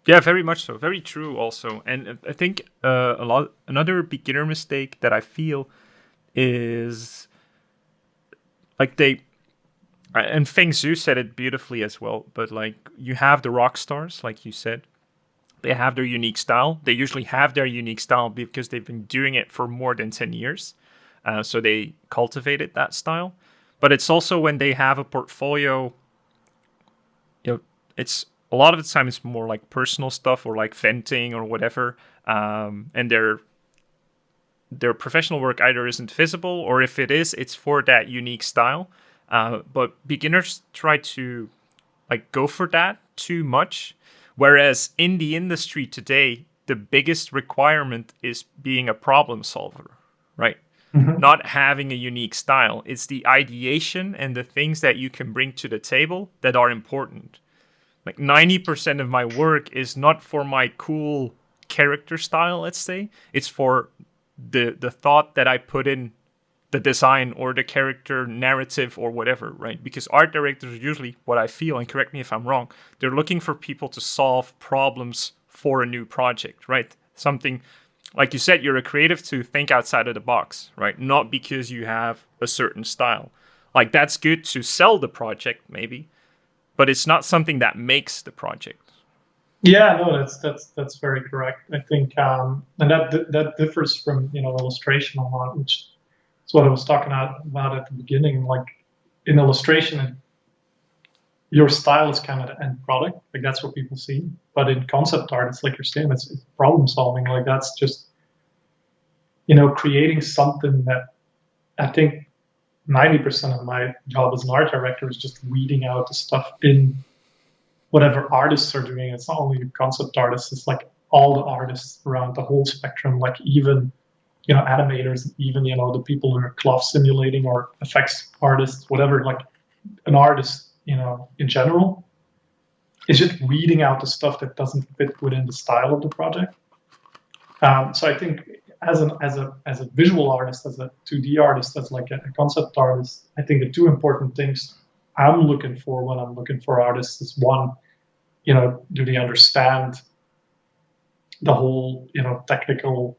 Yeah, very much so. Very true also. And I think another beginner mistake that I feel is like and Feng Zhu said it beautifully as well, but like you have the rock stars, like you said. They have their unique style. They usually have their unique style because they've been doing it for more than 10 years. So they cultivated that style. But it's also when they have a portfolio, it's a lot of the time it's more like personal stuff or like venting or whatever. And their professional work either isn't visible, or if it is, it's for that unique style. But beginners try to like go for that too much. Whereas in the industry today, the biggest requirement is being a problem solver, right? Mm-hmm. Not having a unique style. It's the ideation and the things that you can bring to the table that are important. Like 90% of my work is not for my cool character style, let's say. It's for the thought that I put in the design or the character narrative or whatever, right? Because art directors are usually, what I feel, and correct me if I'm wrong, they're looking for people to solve problems for a new project, right? Something, like you said, you're a creative to think outside of the box, right? Not because you have a certain style. Like, that's good to sell the project, maybe, but it's not something that makes the project. Yeah, no, that's very correct. I think, and that differs from illustration a lot, which is what I was talking about at the beginning. Like in illustration, your style is kind of the end product, like that's what people see. But in concept art, it's like you're saying, it's problem solving. Like that's just creating something that I think 90% of my job as an art director is just weeding out the stuff in whatever artists are doing. It's not only concept artists, it's like all the artists around the whole spectrum, like even animators, even the people who are cloth simulating or effects artists, whatever. Like an artist in general is just weeding out the stuff that doesn't fit within the style of the project. So I think as a visual artist, as a 2D artist, as like a concept artist, I think the two important things I'm looking for when I'm looking for artists is one, do they understand the whole, technical,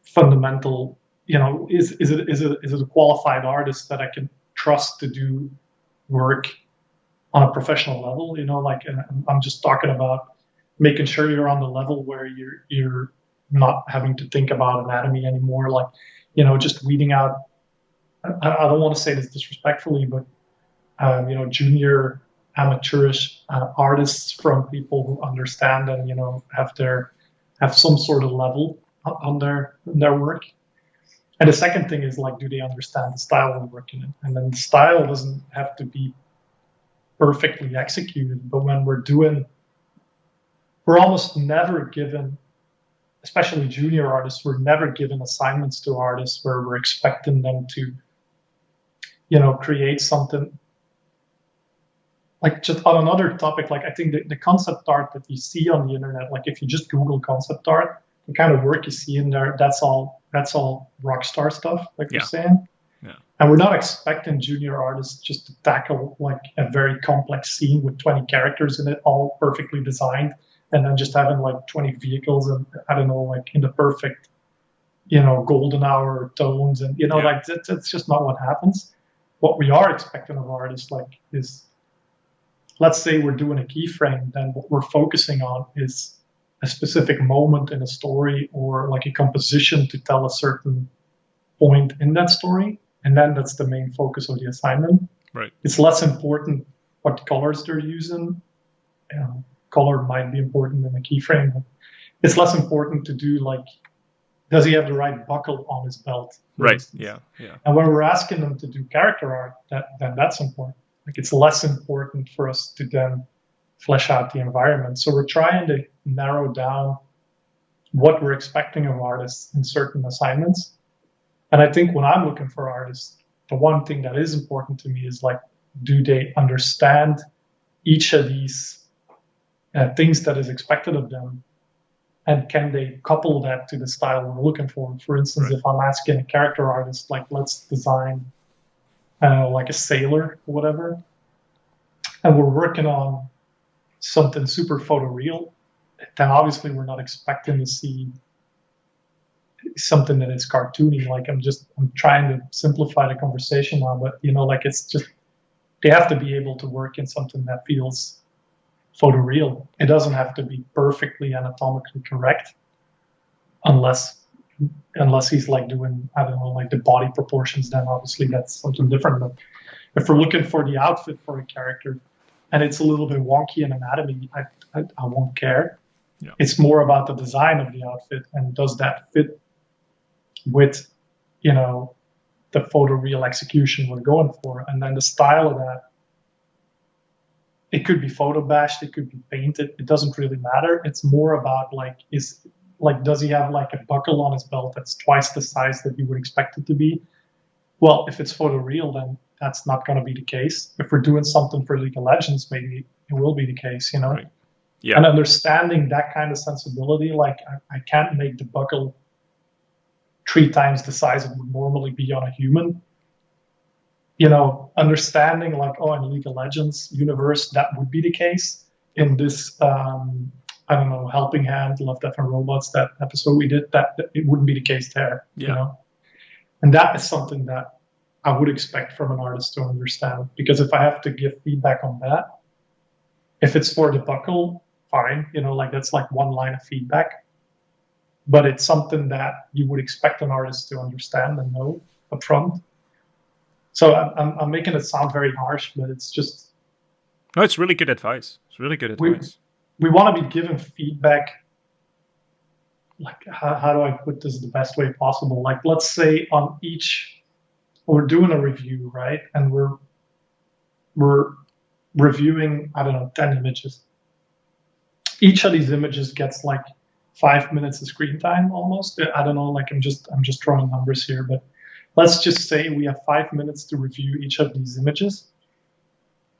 fundamental, is it a qualified artist that I can trust to do work on a professional level? Like, and I'm just talking about making sure you're on the level where you're not having to think about anatomy anymore. Like, just weeding out. I don't want to say this disrespectfully, but junior amateurish artists from people who understand and have some sort of level on their work. And the second thing is, like, do they understand the style we're working in? And then the style doesn't have to be perfectly executed, but when we're almost never given, especially junior artists, we're never given assignments to artists where we're expecting them to create something. Like, just on another topic, like, I think the concept art that you see on the internet, like if you just Google concept art, the kind of work you see in there, that's all rock star stuff, like you're saying. Yeah. And we're not expecting junior artists just to tackle like a very complex scene with 20 characters in it, all perfectly designed, and then just having like 20 vehicles and I don't know, like in the perfect, golden hour tones, and like that's just not what happens. What we are expecting of artists, like, is, let's say we're doing a keyframe, then what we're focusing on is a specific moment in a story or like a composition to tell a certain point in that story. And then that's the main focus of the assignment. Right. It's less important what colors they're using. Color might be important in a keyframe, but it's less important to do, like, does he have the right buckle on his belt? Right. Instance. Yeah. And when we're asking them to do character art, then that's important. Like, it's less important for us to then flesh out the environment. So we're trying to narrow down what we're expecting of artists in certain assignments. And I think when I'm looking for artists, the one thing that is important to me is, like, do they understand each of these things that is expected of them? And can they couple that to the style we're looking for? For instance, if I'm asking a character artist, like, let's design like a sailor or whatever, and we're working on something super photoreal, then obviously we're not expecting to see something that is cartoony. Like, I'm trying to simplify the conversation now, but like, it's just, they have to be able to work in something that feels photoreal. It doesn't have to be perfectly anatomically correct, unless he's like doing, I don't know, like the body proportions, then obviously that's something different. But if we're looking for the outfit for a character and it's a little bit wonky in anatomy, I won't care. Yeah. It's more about the design of the outfit, and does that fit with, the photoreal execution we're going for? And then the style of that, it could be photo bashed, it could be painted, it doesn't really matter. It's more about, like, does he have like a buckle on his belt that's twice the size that you would expect it to be? Well, if it's photoreal, then that's not going to be the case. If we're doing something for League of Legends, maybe it will be the case, Right. Yeah. And understanding that kind of sensibility, like I can't make the buckle 3 times the size it would normally be on a human. You know, understanding like, oh, in League of Legends universe, that would be the case. In this, I don't know, Helping Hand, Love, Death, and Robots, that episode we did, that it wouldn't be the case there, Yeah. you know? And that is something that I would expect from an artist to understand. Because if I have to give feedback on that, if it's for the buckle, fine, you know, like that's like one line of feedback. But it's something that you would expect an artist to understand and know upfront. So I'm making it sound very harsh, but it's just... No, it's really good advice. It's really good advice. We want to be given feedback. Like, how do I put this the best way possible? Like, let's say on each, we're doing a review, right? And we're reviewing, I don't know, 10 images. Each of these images gets like 5 minutes of screen time almost. I don't know, like I'm just throwing numbers here, but let's just say we have 5 minutes to review each of these images.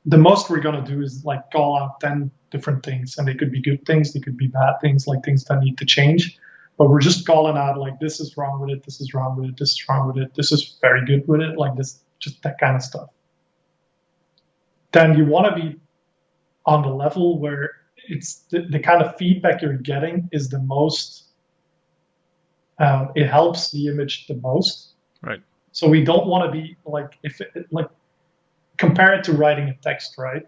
The most we're going to do is like call out 10 different things, and they could be good things, they could be bad things, like things that need to change. But we're just calling out like, this is wrong with it, this is wrong with it, this is wrong with it, this is very good with it, like this, just that kind of stuff. Then you want to be on the level where it's the kind of feedback you're getting is the most, it helps the image the most. Right. So we don't want to be like, compare it to writing a text, right?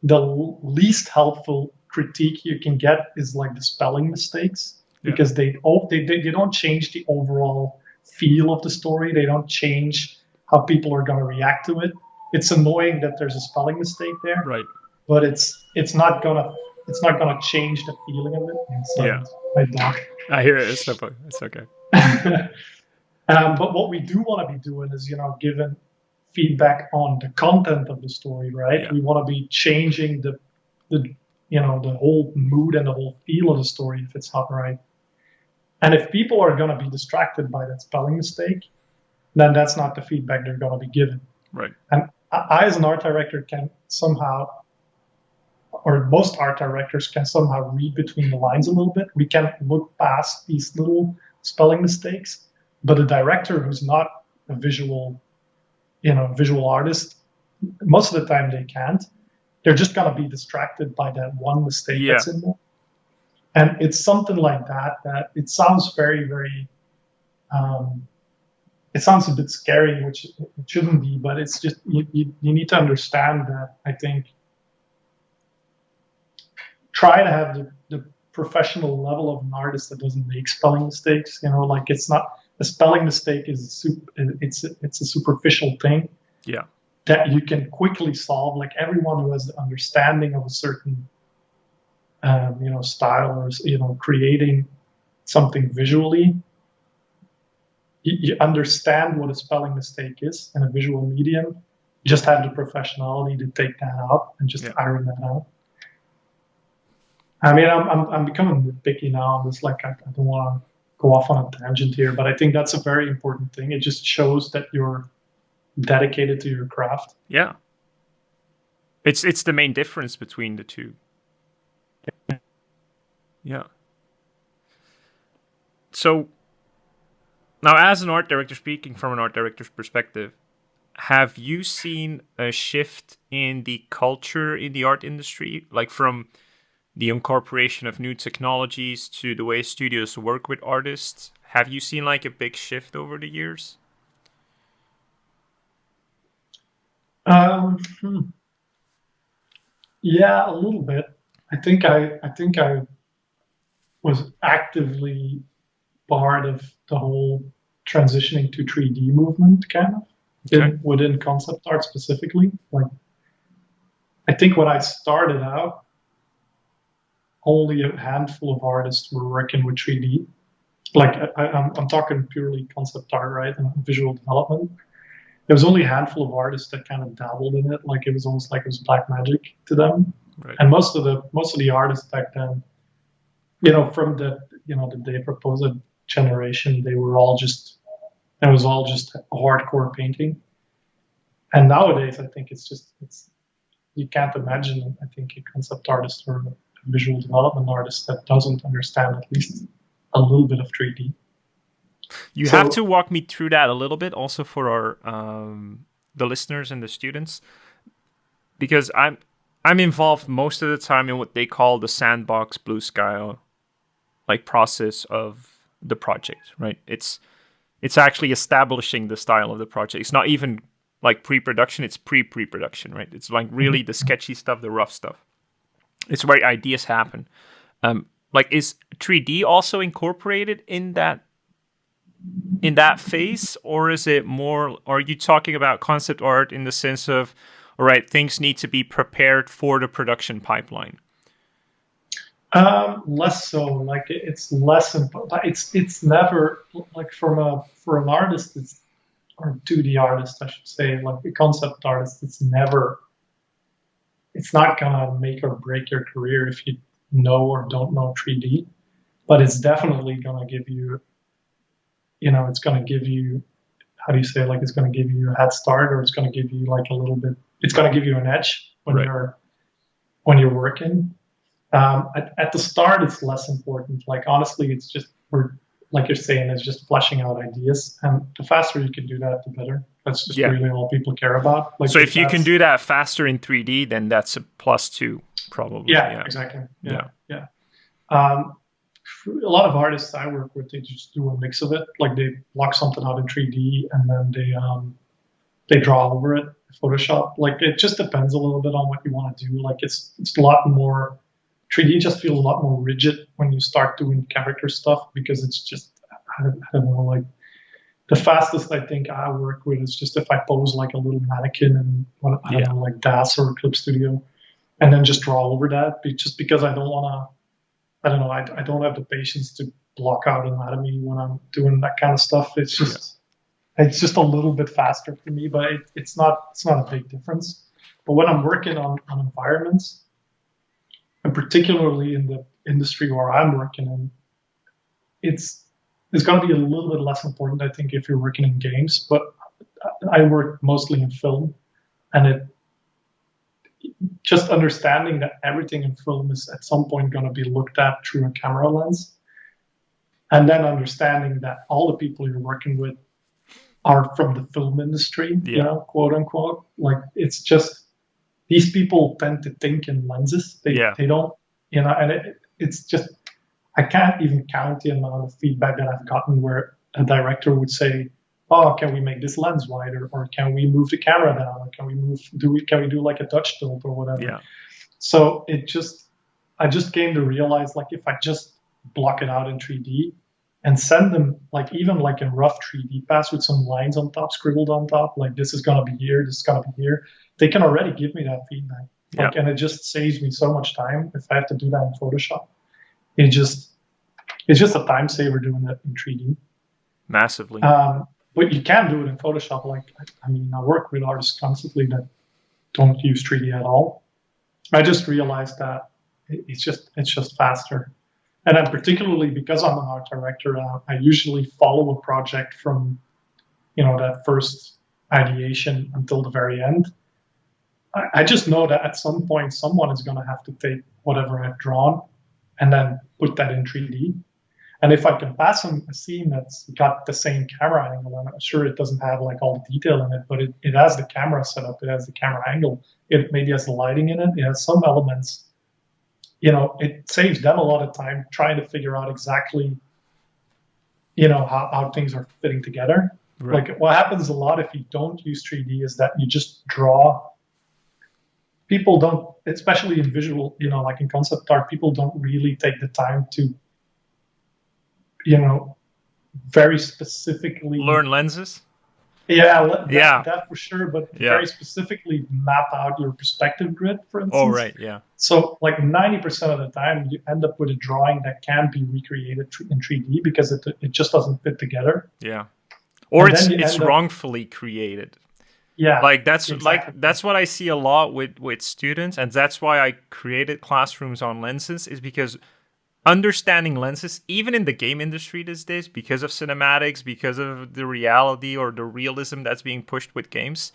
The least helpful critique you can get is like the spelling mistakes, because they don't change the overall feel of the story. They don't change how people are going to react to it. It's annoying that there's a spelling mistake there, right? But it's not gonna change the feeling of it. And so my dog. I hear it. It's okay. But what we do want to be doing is, giving feedback on the content of the story, right? Yeah. We want to be changing the whole mood and the whole feel of the story if it's not right. And if people are going to be distracted by that spelling mistake, then that's not the feedback they're going to be given. Right. And I, as an art director, can somehow, or most art directors can somehow read between the lines a little bit. We can look past these little spelling mistakes, but a director who's not a visual artist, most of the time they can't. They're just going to be distracted by that one mistake that's in there. And it's something like that it sounds very, very, it sounds a bit scary, which it shouldn't be, but it's just, you need to understand that, I think, try to have the professional level of an artist that doesn't make spelling mistakes. Like it's not, a spelling mistake is it's a superficial thing. Yeah. That you can quickly solve. Like everyone who has the understanding of a certain, style, or creating something visually, you understand what a spelling mistake is in a visual medium. You just have the professionality to take that out and just iron that out. I mean, I'm becoming nitpicky now. I'm just like, I don't want to go off on a tangent here, but I think that's a very important thing. It just shows that you're dedicated to your craft. Yeah. It's the main difference between the two. Yeah. So now, as an art director, speaking from an art director's perspective, have you seen a shift in the culture in the art industry, like from the incorporation of new technologies to the way studios work with artists? Have you seen like a big shift over the years? Yeah, a little bit. I think I was actively part of the whole transitioning to 3D movement, kind of, within concept art specifically. Like, I think when I started out, only a handful of artists were working with 3D. Like, I'm talking purely concept art, right, and visual development. There was only a handful of artists that kind of dabbled in it. Like, it was almost like it was black magic to them. Right. And most of the artists back then, from the Dave Raposa generation, it was all just hardcore painting. And nowadays, I think it's you can't imagine, I think, a concept artist or visual development artist that doesn't understand at least a little bit of 3D. You have to walk me through that a little bit, also for our the listeners and the students, because I'm involved most of the time in what they call the sandbox blue sky like process of the project, right? It's actually establishing the style of the project. It's not even like pre-production, it's pre-production, right? It's like really the sketchy stuff, the rough stuff. It's where ideas happen. Like, is 3D also incorporated in that phase, or is it more, are you talking about concept art in the sense of, all right, things need to be prepared for the production pipeline? Less so. Like, it's less important. It's never like for an artist, or 2D artist, I should say, like a concept artist, it's not gonna make or break your career if you know or don't know 3D, but it's definitely gonna give you, it's gonna give you, how do you say, like, it's gonna give you a head start, or it's gonna give you like a little bit, it's gonna give you an edge when you're working. At the start, it's less important. Like, honestly, it's just, like you're saying, it's just fleshing out ideas, and the faster you can do that, the better. That's just really all people care about. Like, so if you can do that faster in 3D, then that's a +2, probably. Yeah, exactly. Yeah. A lot of artists I work with, they just do a mix of it. Like, they block something out in 3D, and then they draw over it in Photoshop. Like, it just depends a little bit on what you want to do. Like, it's a lot more, 3D just feels a lot more rigid when you start doing character stuff, because it's just, I don't know, like, the fastest I think I work with is just if I pose like a little mannequin and I don't know, like DAS or Clip Studio, and then just draw over that, just because I don't want to, I don't know, I don't have the patience to block out anatomy when I'm doing that kind of stuff. It's just, it's just a little bit faster for me, but it's not a big difference. But when I'm working on environments, and particularly in the industry where I'm working in, it's going to be a little bit less important, I think, if you're working in games. But I work mostly in film, and just understanding that everything in film is at some point going to be looked at through a camera lens, and then understanding that all the people you're working with are from the film industry, quote unquote. Like, it's just, these people tend to think in lenses. They don't, and it's just, I can't even count the amount of feedback that I've gotten where a director would say, "Oh, can we make this lens wider, or can we move the camera down, or can we do like a touch tilt or whatever?" Yeah. So I just came to realize, like, if I just block it out in 3D and send them, like, even like in rough 3D pass with some lines on top, scribbled on top, like, this is gonna be here, this is gonna be here, they can already give me that feedback. Like, and it just saves me so much time if I have to do that in Photoshop. It's just a time saver doing that in 3D. Massively. But you can do it in Photoshop. Like, I mean, I work with artists constantly that don't use 3D at all. I just realized that it's just faster. And then, particularly because I'm an art director, I usually follow a project from, that first ideation until the very end. I just know that at some point someone is going to have to take whatever I've drawn and then put that in 3D. And if I can pass them a scene that's got the same camera angle, and I'm sure it doesn't have like all the detail in it, but it has the camera set up, it has the camera angle, it maybe has the lighting in it, it has some elements, it saves them a lot of time trying to figure out exactly, how things are fitting together. Right. Like, what happens a lot if you don't use 3D is that you just draw. People don't, especially in visual, like in concept art, people don't really take the time to, very specifically learn lenses. That for sure, but very specifically map out your perspective grid, for instance. Oh, right, yeah. So like 90% of the time, you end up with a drawing that can be recreated in 3D because it just doesn't fit together. Yeah, or it's wrongfully created. Yeah, like that's what I see a lot with students, and that's why I created classrooms on lenses, is because understanding lenses, even in the game industry these days, because of cinematics, because of the reality or the realism that's being pushed with games,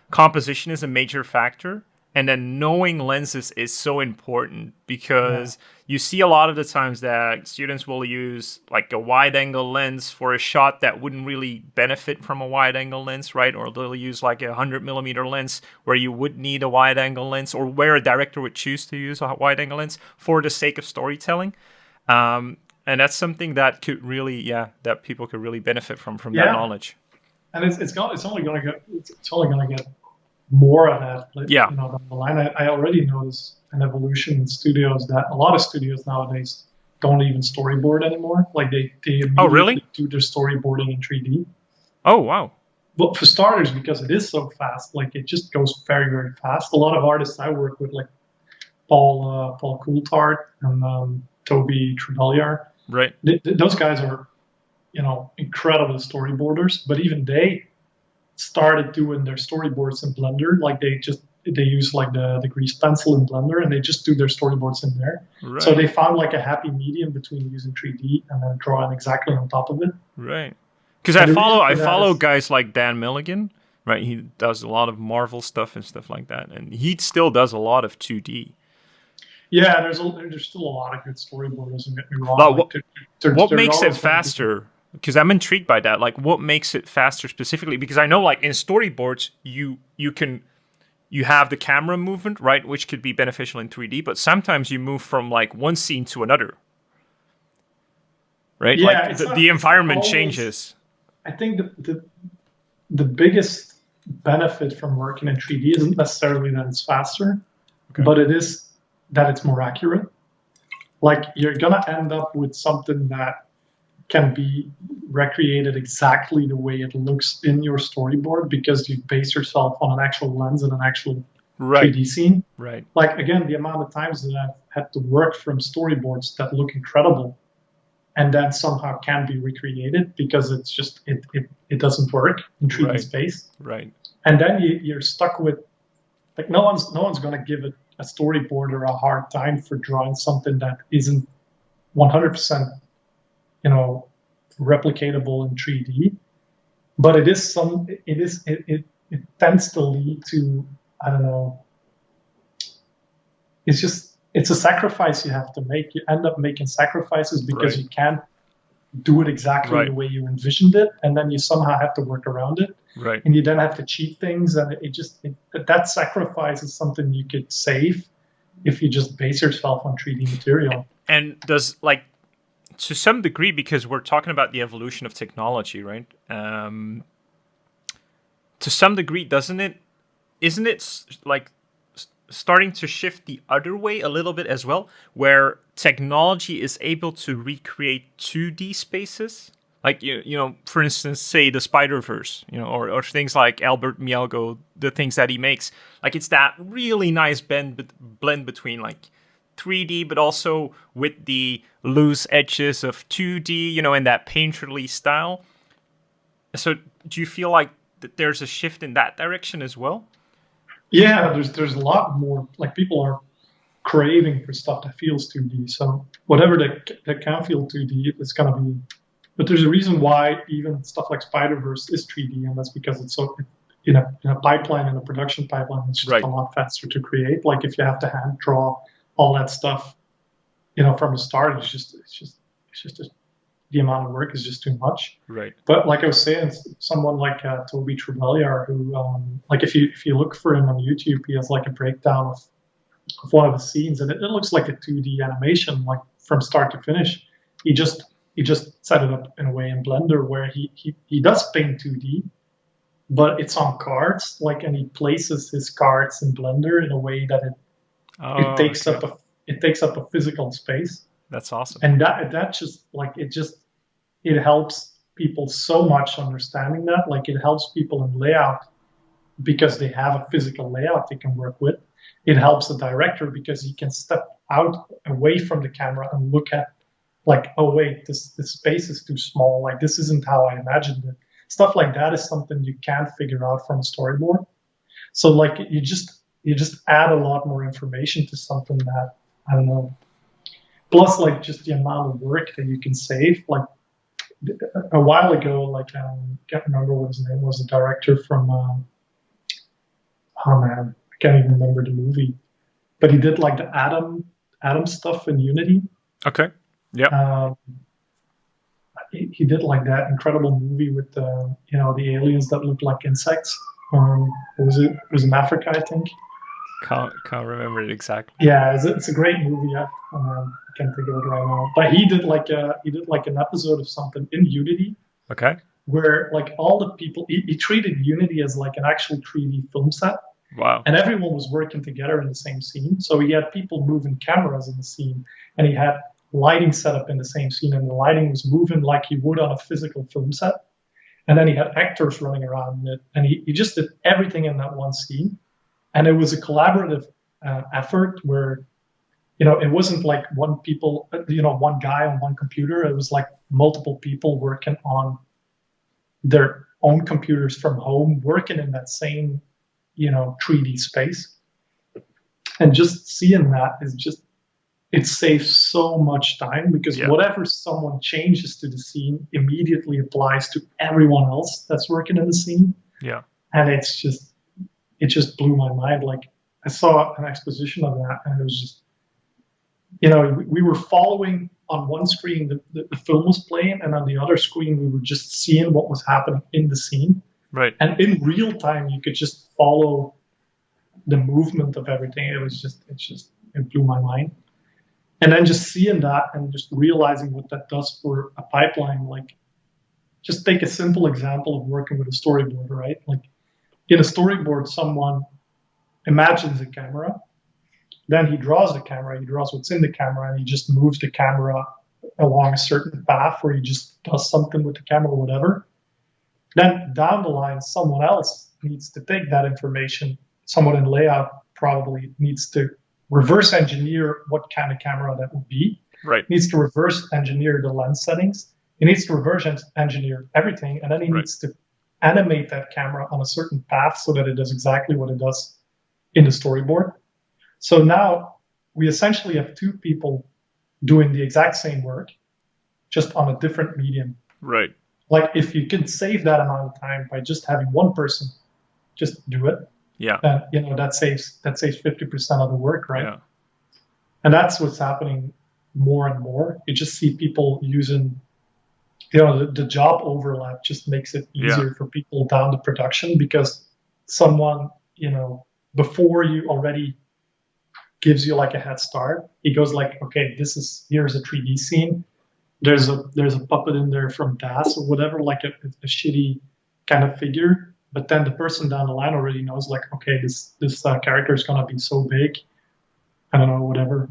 composition is a major factor. And then knowing lenses is so important because you see a lot of the times that students will use like a wide angle lens for a shot that wouldn't really benefit from a wide angle lens, right? Or they'll use like a 100mm lens where you would need a wide angle lens, or where a director would choose to use a wide angle lens for the sake of storytelling. And that's something that could really, that people could really benefit from that knowledge. And it's only going to get more of that. Yeah. Down the line, I already notice an evolution in studios that a lot of studios nowadays don't even storyboard anymore. Like they immediately do their storyboarding in 3D. Oh, wow. But for starters, because it is so fast, like it just goes very, very fast. A lot of artists I work with, like Paul Coulthard and Toby Trebelliar, right? Those guys are, incredible storyboarders. But even they started doing their storyboards in Blender. Like they use like the grease pencil in Blender, and they just do their storyboards in there. Right. So they found like a happy medium between using 3D and then drawing exactly on top of it. Right. Because I follow guys like Dan Milligan, right? He does a lot of Marvel stuff and stuff like that, and he still does a lot of 2D. Yeah, there's still a lot of good storyboarders. Don't get me wrong. What makes it faster? Because I'm intrigued by that. Like, what makes it faster specifically? Because I know, like in storyboards, you have the camera movement, right, which could be beneficial in 3D. But sometimes you move from like one scene to another, right? Yeah, like the environment changes. I think the biggest benefit from working in 3D isn't necessarily that it's faster, but it is that it's more accurate. Like you're gonna end up with something that can be recreated exactly the way it looks in your storyboard because you base yourself on an actual lens and an actual 3D scene. Right. Like again, the amount of times that I've had to work from storyboards that look incredible and then somehow can be recreated because it's just it doesn't work in 3D space. Right. And then you're stuck with like no one's gonna give it a storyboarder a hard time for drawing something that isn't 100%, replicatable in 3D. But it tends to lead to, I don't know. It's a sacrifice you have to make. You end up making sacrifices because you can't do it exactly the way you envisioned it, and then you somehow have to work around it. Right. And you then have to cheat things, and that sacrifice is something you could save if you just base yourself on 3D material. And does, like, to some degree, because we're talking about the evolution of technology, right? To some degree, isn't it like starting to shift the other way a little bit as well, where technology is able to recreate 2D spaces? Like, for instance, say the Spider-Verse, or things like Albert Mielgo, the things that he makes. Like, it's that really nice blend between, like, 3D, but also with the loose edges of 2D, in that painterly style. So do you feel like that there's a shift in that direction as well? Yeah, there's a lot more, like, people are craving for stuff that feels 2D. So whatever that can feel 2D, it's going to be. But there's a reason why even stuff like Spider-Verse is 3D, and that's because it's so in a pipeline, in a production pipeline, it's just a lot faster to create. Like if you have to hand draw all that stuff, from the start, it's just the amount of work is just too much. Right. But like I was saying, someone like Toby Trebelliar, who like if you look for him on YouTube, he has like a breakdown of one of the scenes, and it looks like a 2D animation, like from start to finish. He just set it up in a way in Blender where he does paint 2D, but it's on cards, like, and he places his cards in Blender in a way that it takes up a physical space. That's awesome. And that just like it helps people so much understanding that. Like it helps people in layout because they have a physical layout they can work with. It helps the director because he can step out away from the camera and look at, like, oh wait, this space is too small. Like this isn't how I imagined it. Stuff like that is something you can't figure out from a storyboard. So like you just add a lot more information to something that, I don't know. Plus, like, just the amount of work that you can save. Like a while ago, like I can't remember what his name was, the director from I I can't even remember the movie, but he did like the Atom stuff in Unity. Okay. Yeah. He did like that incredible movie with the the aliens that look like insects. What was it? It was in Africa, I think. Can't remember it exactly. Yeah, it's a great movie. I can't think of it right now. But he did like an episode of something in Unity Okay. where like all the people he treated Unity as like an actual 3D film set. Wow. And everyone was working together in the same scene. So he had people moving cameras in the scene, and he had lighting set up in the same scene, and the lighting was moving like you would on a physical film set. And then he had actors running around in it, and he just did everything in that one scene. And it was a collaborative effort where, it wasn't like one guy on one computer. It was like multiple people working on their own computers from home, working in that same 3D space. And just seeing that is just, it saves so much time because whatever someone changes to the scene immediately applies to everyone else that's working in the scene. Yeah. And it just blew my mind. Like I saw an exposition of that, and it was just, we were following on one screen the film was playing, and on the other screen we were just seeing what was happening in the scene. Right. And in real time, you could just follow the movement of everything. It blew my mind. And then just seeing that and just realizing what that does for a pipeline, like just take a simple example of working with a storyboard, right? Like in a storyboard, someone imagines a camera, then he draws the camera, he draws what's in the camera, and he just moves the camera along a certain path, or he just does something with the camera or whatever. Then down the line, someone else needs to take that information. Someone in layout probably needs to reverse engineer what kind of camera that would be. Right. Needs to reverse engineer the lens settings. He needs to reverse engineer everything, and then he needs to animate that camera on a certain path so that it does exactly what it does in the storyboard. So now we essentially have two people doing the exact same work, just on a different medium. Right. Like if you can save that amount of time by just having one person just do it, that saves 50% of the work, right? Yeah. And that's what's happening more and more. You just see people using, the job overlap just makes it easier for people down the production, because someone, before you already gives you like a head start. He goes like, okay, here's a 3D scene. There's a puppet in there from Das or whatever, like a shitty kind of figure. But then the person down the line already knows, like, okay, this character is gonna be so big. I don't know, whatever,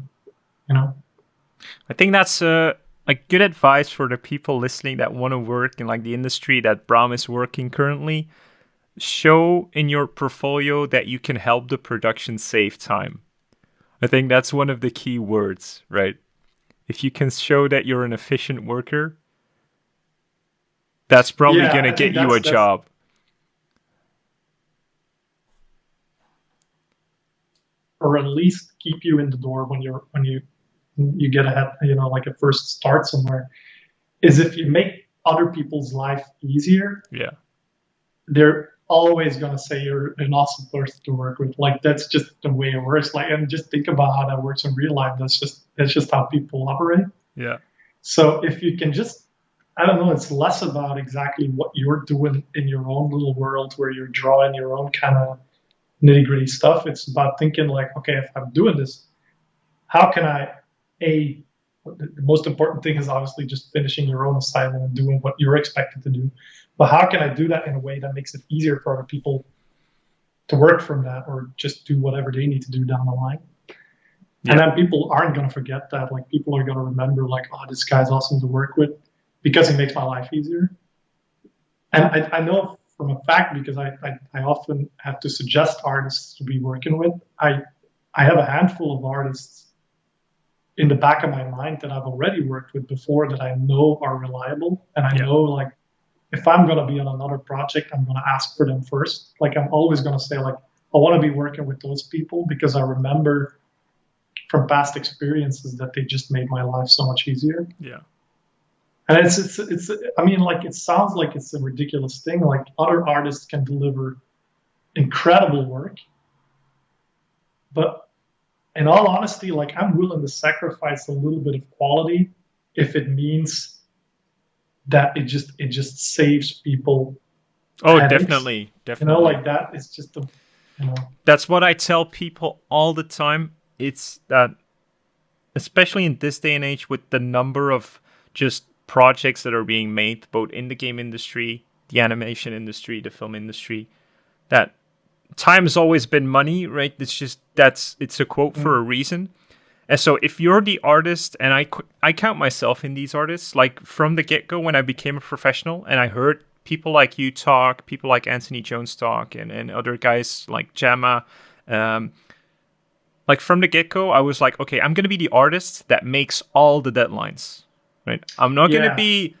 I think that's like good advice for the people listening that want to work in like the industry that Bram is working currently. Show in your portfolio that you can help the production save time. I think that's one of the key words, right? If you can show that you're an efficient worker, that's probably going to get you a job. Or at least keep you in the door when you get ahead, like a first start somewhere. Is if you make other people's life easier, they're always going to say you're an awesome person to work with. Like that's just the way it works. Like, and just think about how that works in real life. That's just how people operate. Yeah. So if you can just, I don't know, it's less about exactly what you're doing in your own little world where you're drawing your own kind of nitty gritty stuff. It's about thinking like, okay, if I'm doing this, how can the most important thing is obviously just finishing your own assignment and doing what you're expected to do. But how can I do that in a way that makes it easier for other people to work from that, or just do whatever they need to do down the line? Yeah. And then people aren't going to forget that. Like people are going to remember like, oh, this guy's awesome to work with because he makes my life easier. And I know from a fact, because I often have to suggest artists to be working with. I have a handful of artists in the back of my mind that I've already worked with before that I know are reliable. And I know like, if I'm going to be on another project, I'm going to ask for them first. Like I'm always going to say like, I want to be working with those people because I remember from past experiences that they just made my life so much easier. Yeah. And it's I mean, like, it sounds like it's a ridiculous thing. Like other artists can deliver incredible work, But in all honesty, like I'm willing to sacrifice a little bit of quality if it means that it just saves people Oh, headaches. definitely, You know, definitely. like that is just a, you know. That's what I tell people all the time. It's that, especially in this day and age, with the number of just projects that are being made, both in the game industry, the animation industry, the film industry, that time has always been money, right? It's a quote for a reason. And so if you're the artist, and I count myself in these artists, like from the get-go when I became a professional and I heard people like you talk, people like Anthony Jones talk, and other guys like Jamma, like from the get-go, I was like, okay, I'm going to be the artist that makes all the deadlines, right? I'm not going to be,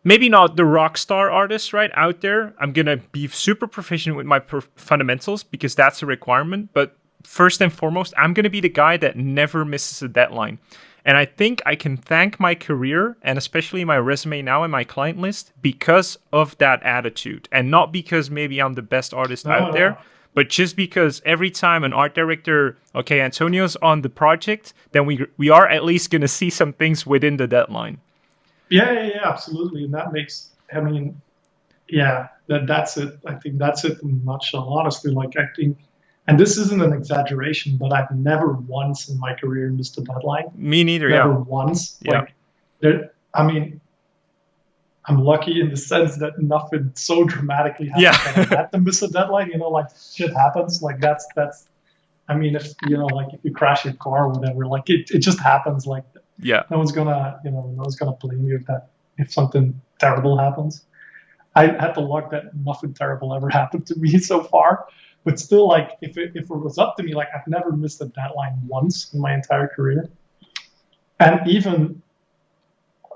maybe not the rock star artist, right, out there. I'm going to be super proficient with my fundamentals because that's a requirement. But first and foremost, I'm going to be the guy that never misses a deadline. And I think I can thank my career, and especially my resume now and my client list, because of that attitude. And not because maybe I'm the best artist out there, but just because every time an art director, okay, Antonio's on the project, then we are at least going to see some things within the deadline. Yeah, absolutely. And that makes, I mean, yeah, that's it. I think that's it in a nutshell. Honestly, like I think, and this isn't an exaggeration, but I've never once in my career missed a deadline. Me neither, never once. Yeah. Like, I mean, I'm lucky in the sense that nothing so dramatically happened that I had to miss a deadline. You know, like shit happens. Like that's. I mean, if you know, like if you crash your car or whatever, like it just happens. Like no one's gonna blame you if something terrible happens. I had the luck that nothing terrible ever happened to me so far. But still, like if it was up to me, like I've never missed a deadline once in my entire career. And even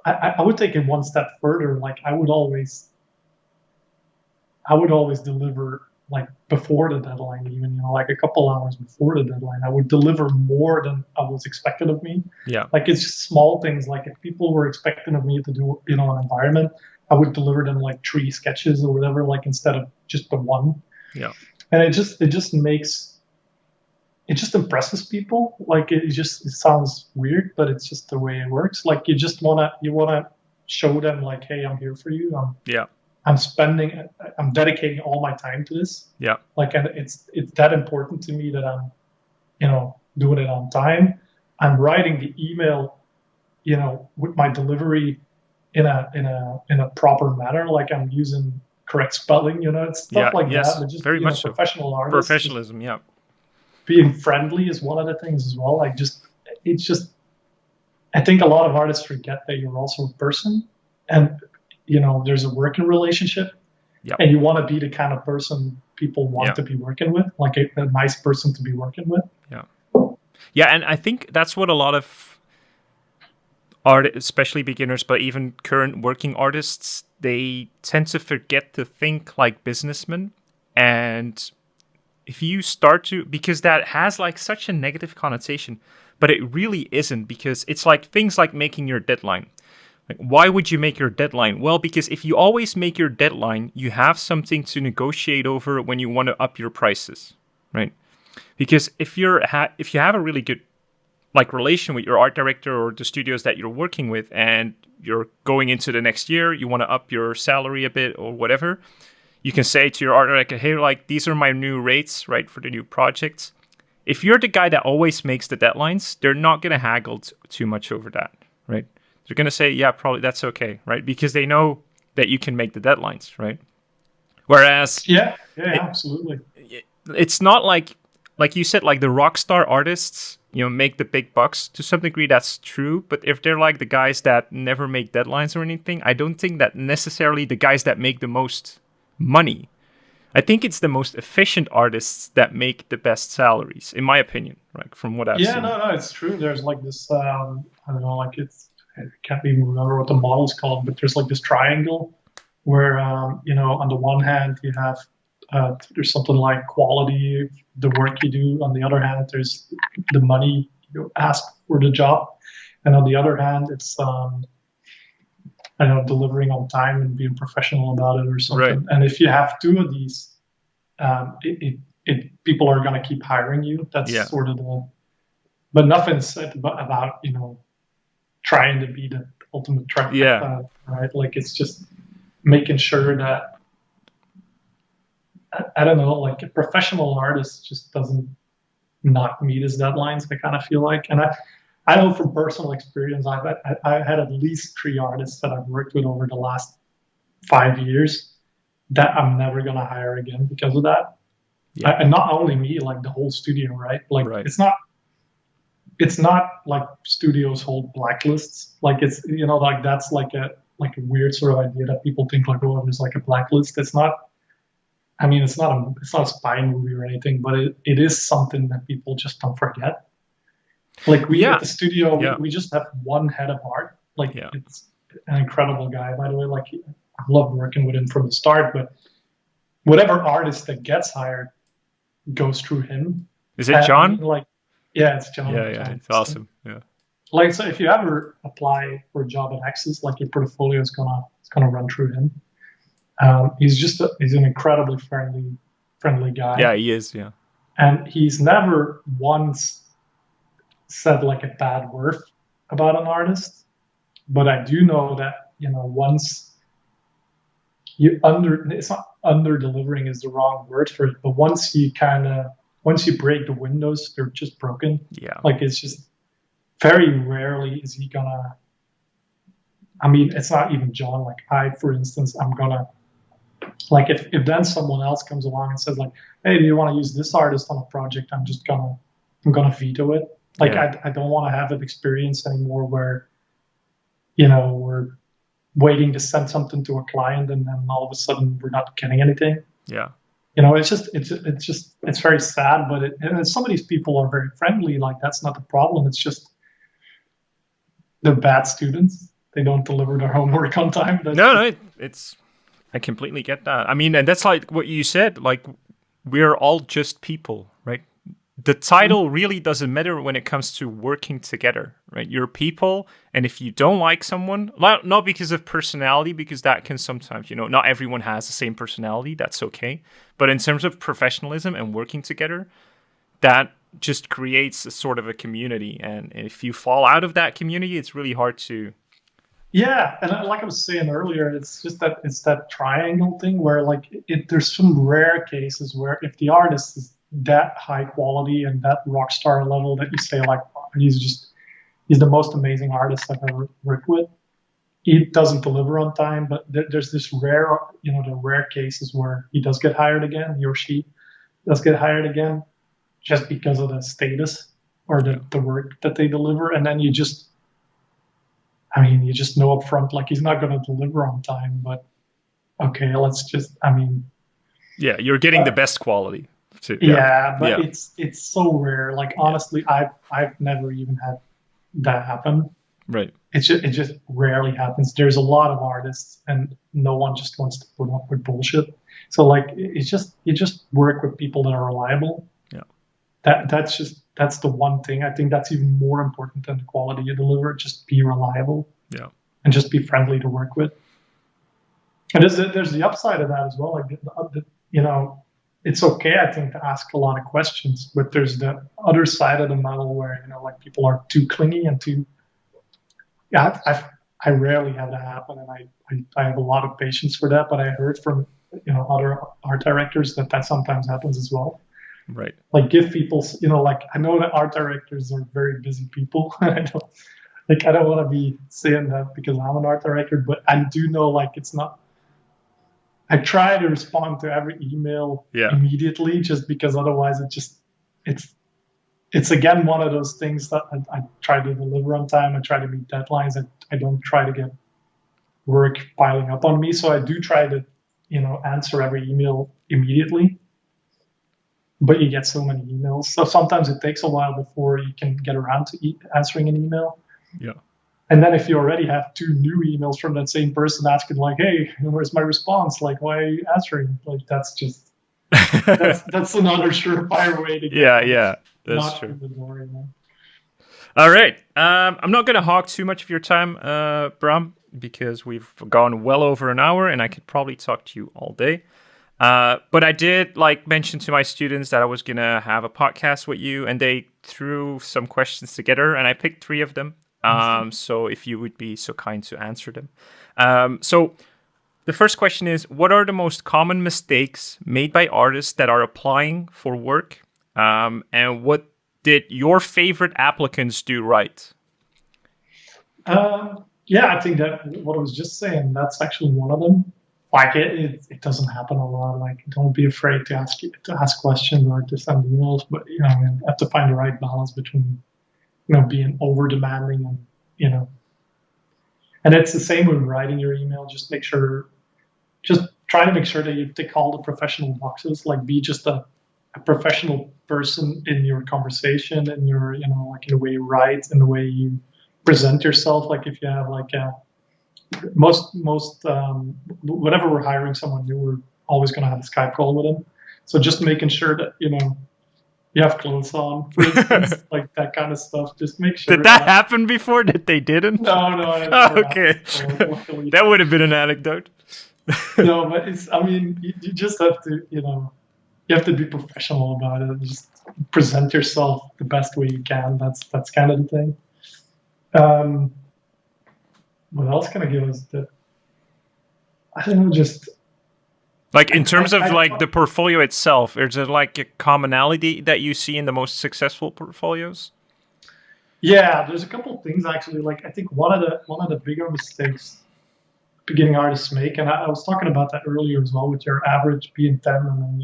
I would take it one step further. Like I would always deliver like before the deadline, even, you know, like a couple hours before the deadline. I would deliver more than I was expected of me. Yeah. Like it's just small things. Like if people were expecting of me to do, you know, an environment, I would deliver them like 3 sketches or whatever, like instead of just the one. Yeah. And it just impresses people. Like it sounds weird, but it's just the way it works. Like you wanna show them like, hey, I'm here for you. I'm dedicating all my time to this. Yeah. Like, and it's that important to me that I'm, you know, doing it on time. I'm writing the email, you know, with my delivery in a proper manner. Like I'm using correct spelling, you know, it's stuff like that. But just very much a professional artist. Professionalism, yeah. Being friendly is one of the things as well. Like I think a lot of artists forget that you're also a person, and you know, there's a working relationship, and you want to be the kind of person people want to be working with, like a nice person to be working with. Yeah, and I think that's what a lot of art, especially beginners, but even current working artists, they tend to forget to think like businessmen. And if you start to, because that has like such a negative connotation, but it really isn't, because it's like things like making your deadline. Like, why would you make your deadline? Well, because if you always make your deadline, you have something to negotiate over when you want to up your prices, right? Because if you have a really good like relation with your art director or the studios that you're working with, and you're going into the next year, you want to up your salary a bit or whatever, you can say to your art director, hey, like these are my new rates, right, for the new projects. If you're the guy that always makes the deadlines, they're not going to haggle too much over that, right? They're going to say, yeah, probably that's okay, right? Because they know that you can make the deadlines, right? Whereas... absolutely. It's not like you said, like the rock star artists, you know, make the big bucks. To some degree, that's true. But if they're like the guys that never make deadlines or anything, I don't think that necessarily the guys that make the most money. I think it's the most efficient artists that make the best salaries, in my opinion, right? From what I've seen. No, it's true. There's like this, I don't know, like I can't even remember what the model's called, but there's like this triangle where, you know, on the one hand, you have, there's something like quality, the work you do. On the other hand, there's the money you ask for the job. And on the other hand, it's, I don't know, delivering on time and being professional about it or something. Right. And if you have 2 of these, people are going to keep hiring you. That's Yeah. sort of but nothing's said about, trying to be the ultimate trifecta, right? Like, it's just making sure that, I don't know, like a professional artist just doesn't not meet his deadlines, I kind of feel like. And I know from personal experience, I had at least 3 artists that I've worked with over the last 5 years that I'm never going to hire again because of that. Yeah. And not only me, like the whole studio, right? Like, Right. it's not like studios hold blacklists. Like, it's, like that's like a weird sort of idea that people think like, oh, there's like a blacklist. It's not. I mean, it's not a spy movie or anything, but it is something that people just don't forget. Like, we at the studio, we just have one head of art. Like, it's an incredible guy, by the way. Like, I loved working with him from the start. But whatever artist that gets hired goes through him. Is it John? I mean, yeah, it's John. Yeah, it's awesome. Yeah. Like, so if you ever apply for a job at Axis, like, your portfolio is gonna run through him. He's an incredibly friendly guy. Yeah, he is. Yeah. And he's never once said like a bad word about an artist. But I do know that, once it's not under delivering is the wrong word for it, but once you break the windows, they're just broken. Yeah. Like, it's just very rarely is he gonna, I mean, it's not even John. Like, for instance, I'm gonna, like, if then someone else comes along and says like, hey, do you want to use this artist on a project? I'm gonna veto it. Like, I don't want to have an experience anymore where, we're waiting to send something to a client and then all of a sudden we're not getting anything. Yeah. It's very sad, but and some of these people are very friendly. Like, that's not the problem. It's just they're bad students. They don't deliver their homework on time. I completely get that. I mean, and that's like what you said, like, we're all just people, right? The title really doesn't matter when it comes to working together, right? You're people, and if you don't like someone, not because of personality, because that can sometimes, not everyone has the same personality, that's okay. But in terms of professionalism and working together, that just creates a sort of a community. And if you fall out of that community, it's really hard to... Yeah, and like I was saying earlier, it's that triangle thing where, like, there's some rare cases where if the artist is that high quality and that rock star level that you say like, oh, he's the most amazing artist I've ever worked with, he doesn't deliver on time. But there's this rare, the rare cases where he does get hired again, he or she does get hired again, just because of the status or the work that they deliver, and then you just know up front, like, he's not going to deliver on time, but okay, you're getting the best quality too. But it's so rare. Like, honestly, I've never even had that happen. Right. It just rarely happens. There's a lot of artists and no one just wants to put up with bullshit. So, like, you just work with people that are reliable. Yeah. That's the one thing. I think that's even more important than the quality you deliver. Just be reliable. Yeah. And just be friendly to work with. And there's the upside of that as well. Like, it's okay, I think, to ask a lot of questions, but there's the other side of the medal where, like, people are too clingy and too... Yeah, I rarely have that happen, and I have a lot of patience for that, but I heard from, other art directors that sometimes happens as well. Right. Like, give people, like, I know that art directors are very busy people. I don't want to be saying that because I'm an art director, but I do know, like, it's not... I try to respond to every email immediately, just because otherwise it's again one of those things that I try to deliver on time. I try to meet deadlines. I don't try to get work piling up on me. So I do try to, answer every email immediately. But you get so many emails. So sometimes it takes a while before you can get around to answering an email. Yeah. And then if you already have 2 new emails from that same person asking like, hey, where's my response? Like, why are you answering? Like, that's just, that's another surefire way to get that's true. The door, All right. I'm not going to hog too much of your time, Bram, because we've gone well over an hour and I could probably talk to you all day. But I did like mention to my students that I was gonna have a podcast with you, and they threw some questions together, and I picked 3 of them. So if you would be so kind to answer them. So the first question is, what are the most common mistakes made by artists that are applying for work? And what did your favorite applicants do right? Yeah, I think that what I was just saying, that's actually one of them. Like it doesn't happen a lot. Like don't be afraid to ask questions or to send emails, but you have to find the right balance between being over demanding and and it's the same with writing your email. Just try to make sure that you tick all the professional boxes. Like be just a professional person in your conversation, and your like in the way you write, in the way you present yourself. Like if you have like most whenever we're hiring someone new, we're always going to have a Skype call with them. So just making sure that you have clothes on, for instance, like that kind of stuff. Just make sure. Did that happen before that they didn't? No, okay. That would have been an anecdote. No, but you just have to, you have to be professional about it. Just present yourself the best way you can. That's kind of the thing. What else can I give us? I don't know, just like in terms of like the portfolio itself, is there like a commonality that you see in the most successful portfolios? Yeah, there's a couple of things actually. Like I think one of the bigger mistakes beginning artists make, and I was talking about that earlier as well, with your average being 10, and then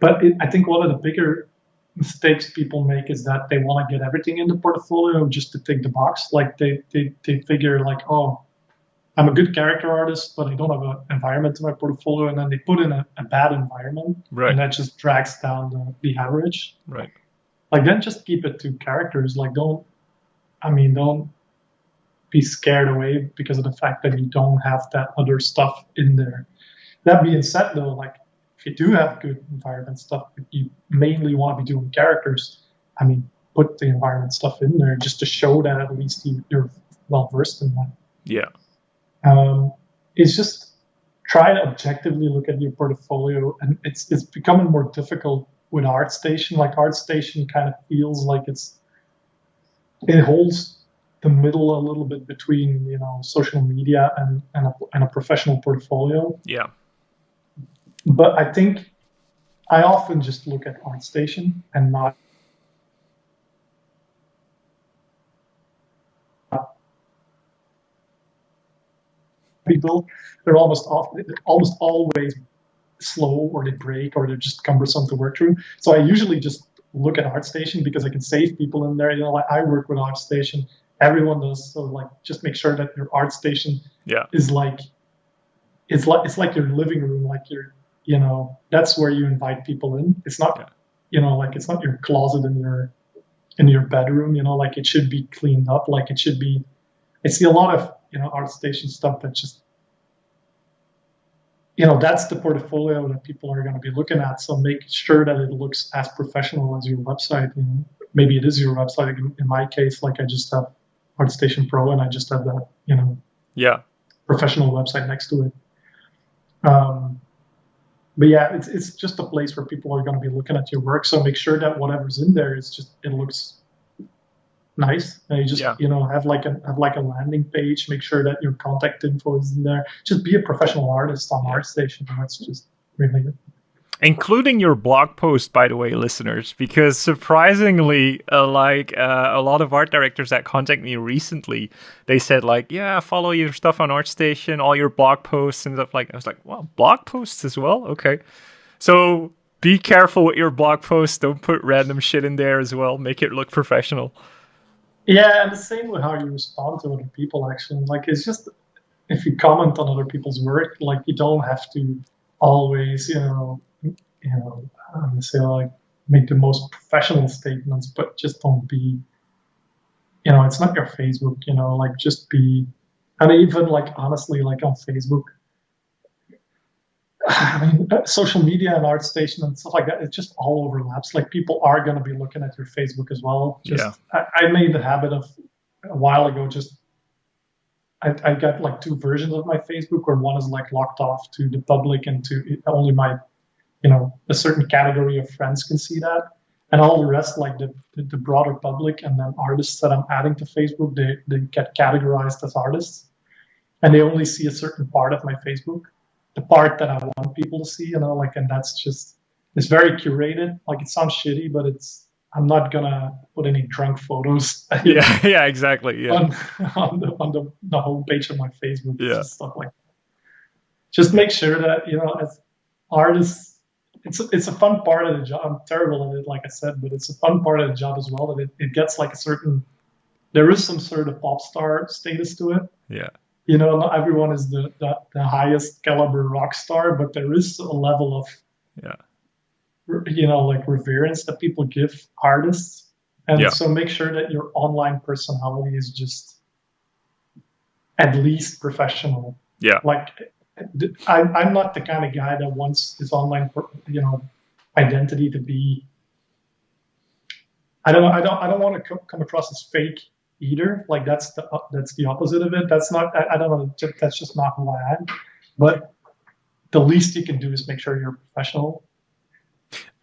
but I think one of the bigger mistakes people make is that they want to get everything in the portfolio just to tick the box. Like they figure like, oh, I'm a good character artist, but I don't have an environment in my portfolio, and then they put in a bad environment, right, and that just drags down the average. Right. Like then just keep it to characters. Like don't be scared away because of the fact that you don't have that other stuff in there. That being said, though, like if you do have good environment stuff, but you mainly want to be doing characters, put the environment stuff in there just to show that at least you're well versed in that. Yeah. It's just try to objectively look at your portfolio, and it's becoming more difficult with ArtStation. Like ArtStation kind of feels like it holds the middle a little bit between social media and a professional portfolio. Yeah. But I think I often just look at ArtStation and not people. They're almost always slow, or they break, or they're just cumbersome to work through. So I usually just look at ArtStation because I can save people in there. Like I work with ArtStation. Everyone does. So like just make sure that your ArtStation is like it's like your living room, like that's where you invite people in. It's not like it's not your closet in your bedroom, like it should be cleaned up, like it should be. I see a lot of ArtStation stuff that just that's the portfolio that people are going to be looking at. So make sure that it looks as professional as your website. Maybe it is your website. In my case, like I just have ArtStation Pro, and I just have that professional website next to it. But yeah, it's just a place where people are going to be looking at your work. So make sure that whatever's in there is just, it looks nice. And you just have like a landing page. Make sure that your contact info is in there. Just be a professional artist on ArtStation. That's just really it. Including your blog post, by the way, listeners, because surprisingly, a lot of art directors that contact me recently, they said like, yeah, follow your stuff on ArtStation, all your blog posts and stuff like. I was like, wow, blog posts as well? Okay. So be careful with your blog posts. Don't put random shit in there as well. Make it look professional. Yeah, and the same with how you respond to other people, actually. Like, it's just, if you comment on other people's work, like, you don't have to always, say like make the most professional statements, but just don't be, it's not your Facebook, like just be, and even like honestly, like on Facebook, social media and ArtStation and stuff like that, it just all overlaps. Like people are going to be looking at your Facebook as well. I made the habit of a while ago just I got like two versions of my Facebook, where one is like locked off to the public and to only my, a certain category of friends can see that. And all the rest, like the broader public and then artists that I'm adding to Facebook, they get categorized as artists. And they only see a certain part of my Facebook, the part that I want people to see, like, and that's just, it's very curated. Like, it sounds shitty, but I'm not gonna put any drunk photos, Yeah, exactly. Yeah. on the homepage of my Facebook. Yeah. Just stuff like that. Just make sure that, as artists, it's a fun part of the job. I'm terrible at it, like I said, but it's a fun part of the job as well. That it gets like there is some sort of pop star status to it. Yeah. Not everyone is the highest caliber rock star, but there is a level of, like reverence that people give artists. And so make sure that your online personality is just at least professional. Yeah. Like, I'm not the kind of guy that wants his online, identity to be. I don't know. I don't want to come across as fake either. Like, that's the opposite of it. That's not. I don't know. That's just not who I am. But the least you can do is make sure you're professional.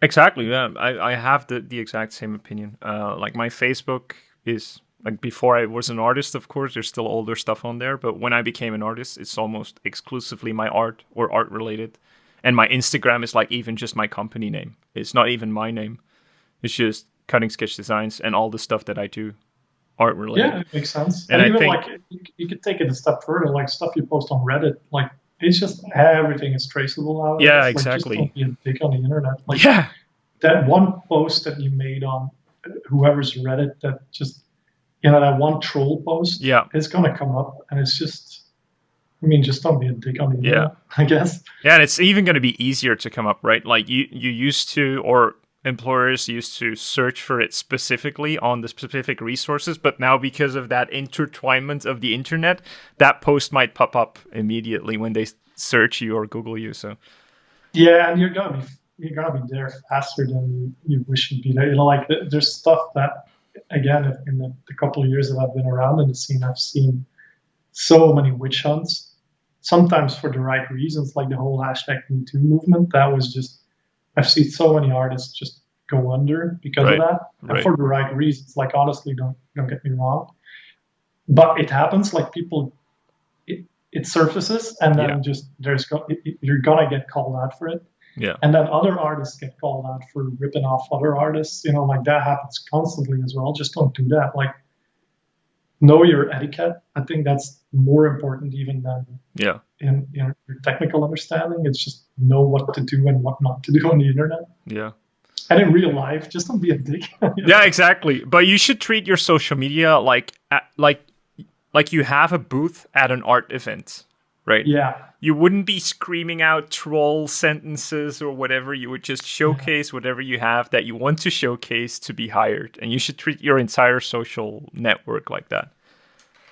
Exactly. Yeah, I have the exact same opinion. Like, my Facebook is, like, before I was an artist, of course, there's still older stuff on there. But when I became an artist, it's almost exclusively my art or art related. And my Instagram is like even just my company name. It's not even my name. It's just Cutting Sketch Designs and all the stuff that I do art related. Yeah, it makes sense. And I even think, like, you could take it a step further, like stuff you post on Reddit. Like, it's just everything is traceable now. Yeah, like, exactly. Just don't be a dick on the internet. Like, yeah. That one post that you made on whoever's Reddit, that just, that one troll post, it's going to come up, and it's just, just don't be a dick on the internet, I guess. Yeah, and it's even going to be easier to come up, right? Like, you used to, or employers used to search for it specifically on the specific resources, but now because of that intertwinement of the internet, that post might pop up immediately when they search you or Google you. So yeah, and you're gonna be there faster than you wish you'd be there. Like, there's stuff that, again, in the couple of years that I've been around in the scene, I've seen so many witch hunts, sometimes for the right reasons, like the whole #MeToo movement. That was just, I've seen so many artists just go under because of that, and for the right reasons. Like, honestly, don't get me wrong, but it happens. Like, people, it surfaces, and then just you're gonna get called out for it. Yeah. And then other artists get called out for ripping off other artists. Like, that happens constantly as well. Just don't do that. Like, know your etiquette. I think that's more important even than in your technical understanding. It's just know what to do and what not to do on the internet. Yeah. And in real life, just don't be a dick. Yeah, exactly. But you should treat your social media like you have a booth at an art event, right? Yeah. You wouldn't be screaming out troll sentences or whatever. You would just showcase whatever you have that you want to showcase to be hired. And you should treat your entire social network like that.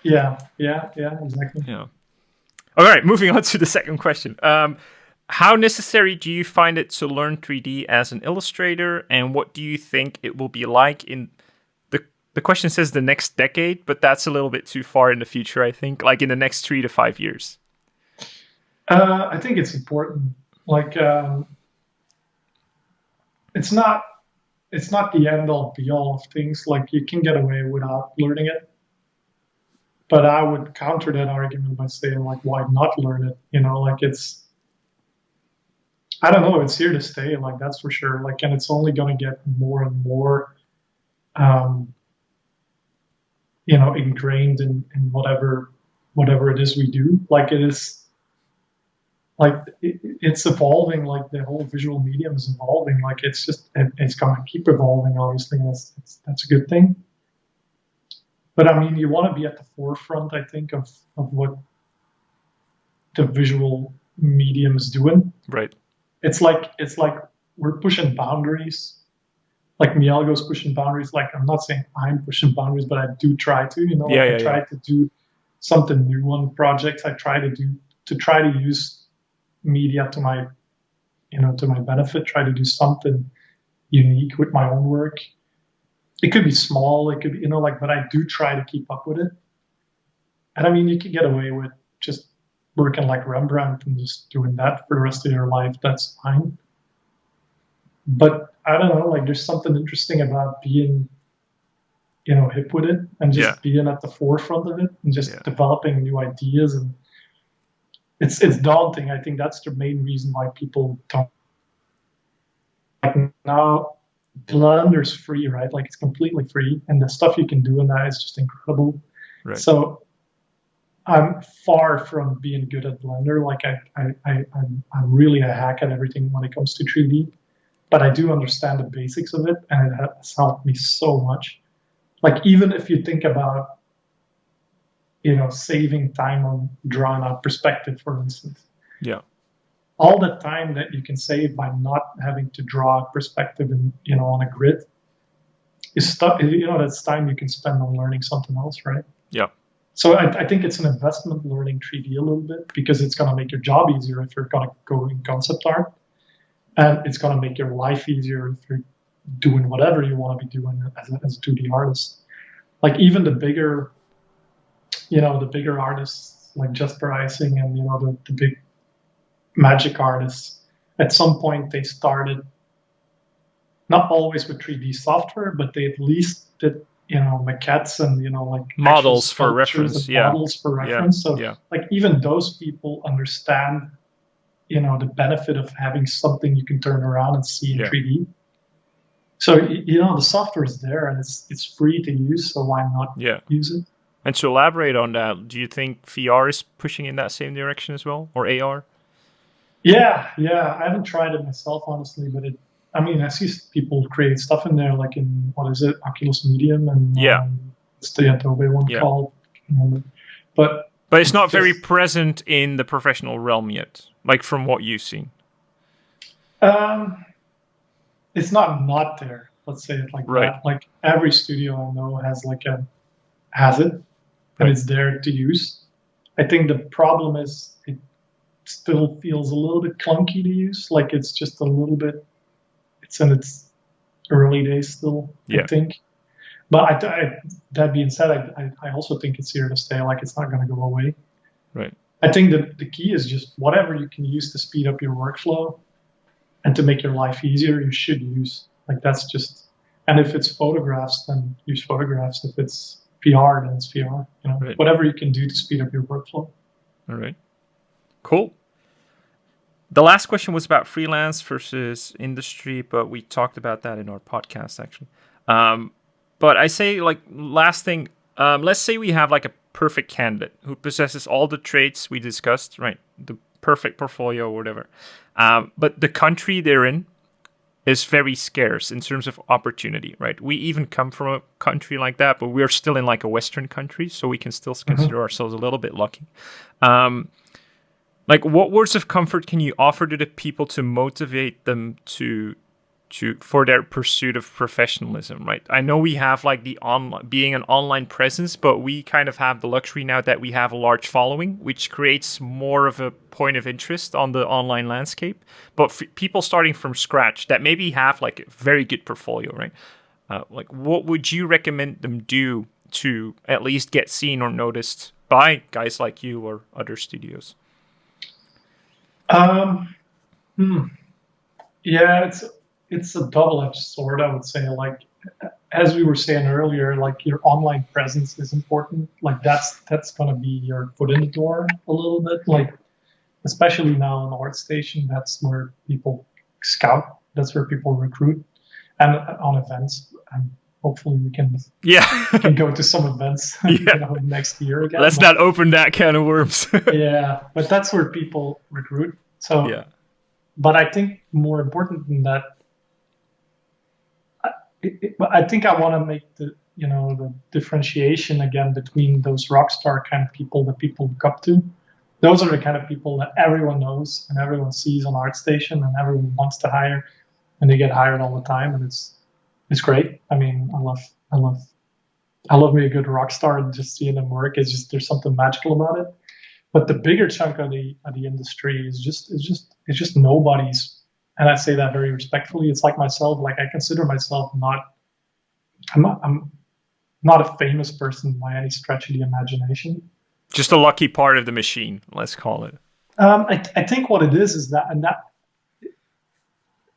Yeah, exactly. Yeah. All right, moving on to the second question. How necessary do you find it to learn 3D as an illustrator? And what do you think it will be like in... The question says the next decade, but that's a little bit too far in the future, I think. Like, in the next 3 to 5 years. I think it's important. Like, it's not the end all be all of things. Like, you can get away without learning it. But I would counter that argument by saying, like, why not learn it? Like, I don't know, it's here to stay. Like, that's for sure. Like, and it's only going to get more and more, ingrained in whatever it is we do. Like, it is. Like, it's evolving. Like, the whole visual medium is evolving. Like, it's going to keep evolving, obviously, and that's a good thing. But you want to be at the forefront, I think, of what the visual medium is doing. Right. It's like we're pushing boundaries. Like, Mielgo's pushing boundaries. Like, I'm not saying I'm pushing boundaries, but I do try to. I try to do something new on projects. I try to use media to my benefit. Try to do something unique with my own work. It could be small. It could be, but I do try to keep up with it. And I mean, you can get away with just working like Rembrandt and just doing that for the rest of your life. That's fine. But I don't know, like there's something interesting about being, hip with it and Yeah. just being at the forefront of it and just Yeah. developing new ideas. And it's daunting. I think that's the main reason why people don't like now. Blender's free, right? Like it's completely free, and the stuff you can do in that is just incredible. Right. So I'm far from being good at Blender. Like I'm really a hack at everything when it comes to 3D, but I do understand the basics of it, and it has helped me so much. Like even if you think about, saving time on drawing out perspective, for instance, Yeah. all the time that you can save by not having to draw out perspective and on a grid is stuff. That's time you can spend on learning something else, right? Yeah. So I think it's an investment learning 3D a little bit because it's going to make your job easier if you're going to go in concept art, and it's going to make your life easier if you're doing whatever you want to be doing as a 2D artist. Like even the bigger artists like Jasper Ising and the big magic artists, at some point they started not always with 3D software, but they at least did maquettes and like models for reference. Yeah. Models for reference. Yeah. So yeah. like even those people understand the benefit of having something you can turn around and see in 3D. So the software is there and it's free to use, so why not use it? And to elaborate on that, do you think VR is pushing in that same direction as well, or AR? Yeah. I haven't tried it myself, honestly, but I see people create stuff in there, like in, what is it, Oculus Medium, and it's the Adobe one called. But it's not very present in the professional realm yet, like from what you've seen. It's not there. Let's say it like that. Like every studio I know has it, and it's there to use. I think the problem is it still feels a little bit clunky to use. Like it's just a little bit. It's in its early days still, I think. But that being said, I also think it's here to stay. Like it's not going to go away. Right. I think that the key is just whatever you can use to speed up your workflow and to make your life easier, you should use. Like that's just. And if it's photographs, then use photographs. If it's VR, then it's VR. Whatever you can do to speed up your workflow. All right. Cool. The last question was about freelance versus industry, but we talked about that in our podcast, actually. But I say, like, last thing, let's say we have, like, a perfect candidate who possesses all the traits we discussed, right? The perfect portfolio or whatever. But the country they're in is very scarce in terms of opportunity, right? We even come from a country like that, but we're still in, like, a Western country, so we can still consider ourselves a little bit lucky. Like, what words of comfort can you offer to the people to motivate them for their pursuit of professionalism, right? I know we have like the being an online presence, but we kind of have the luxury now that we have a large following, which creates more of a point of interest on the online landscape. But people starting from scratch that maybe have like a very good portfolio, right? Like, what would you recommend them do to at least get seen or noticed by guys like you or other studios? Yeah, it's a double-edged sword, I would say. Like, as we were saying earlier, like your online presence is important. Like that's going to be your foot in the door a little bit. Like, especially now on ArtStation, that's where people scout. That's where people recruit, and on events. And hopefully we can go to some events next year again. Let's not open that can of worms. Yeah, but that's where people recruit. So, but I think more important than that, I think I want to make the differentiation again between those rock star kind of people that people look up to. Those are the kind of people that everyone knows and everyone sees on ArtStation and everyone wants to hire, and they get hired all the time, and it's great. I mean, I love me a good rock star, and just seeing them work is just, there's something magical about it. But the bigger chunk of the industry is just nobody's, and I say that very respectfully. It's like myself. Like, I consider myself I'm not a famous person by any stretch of the imagination. Just a lucky part of the machine, let's call it. I think what it is that, and that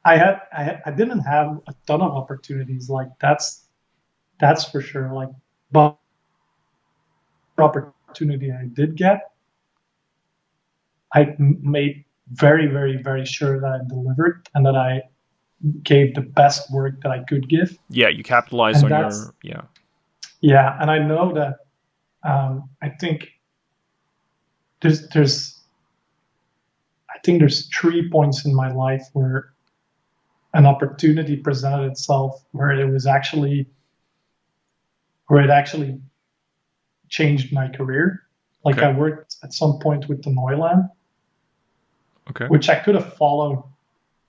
I didn't have a ton of opportunities. Like that's for sure. Like, but opportunity I did get, I made very, very, very sure that I delivered and that I gave the best work that I could give. Yeah, you capitalized on your Yeah, and I know that I think there's 3 points in my life where an opportunity presented itself where it actually changed my career. Like I worked at some point with the Neuland, which I could have followed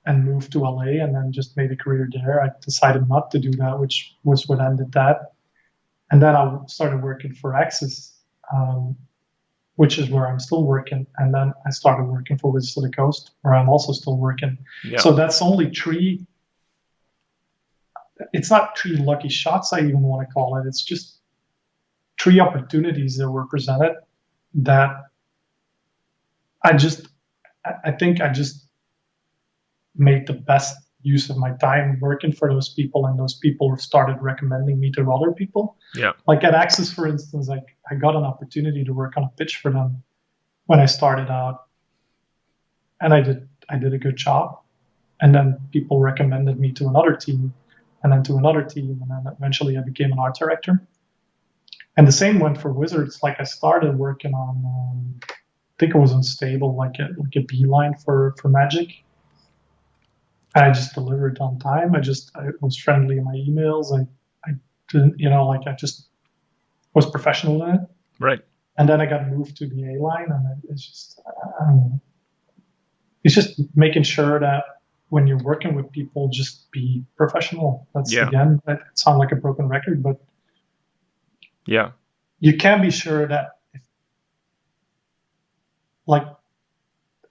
and moved to LA and then just made a career there. I decided not to do that, which was what ended that. And then I started working for Axis, which is where I'm still working. And then I started working for Wizards of the Coast, where I'm also still working. Yeah. So that's only three. It's not three lucky shots, I even want to call it. It's just three opportunities that were presented that I think I just made the best use of my time working for those people, and those people started recommending me to other people. Yeah. Like at Axis, for instance, I got an opportunity to work on a pitch for them when I started out, and I did a good job. And then people recommended me to another team, and then to another team, and then eventually I became an art director. And the same went for Wizards. Like I started working on, I think it was Unstable, like a beeline for Magic. I just delivered on time. I was friendly in my emails. I didn't, I just was professional in it. Right. And then I got moved to the A line, and it's just making sure that when you're working with people, just be professional. That's again, it sounds like a broken record, but yeah, you can be sure that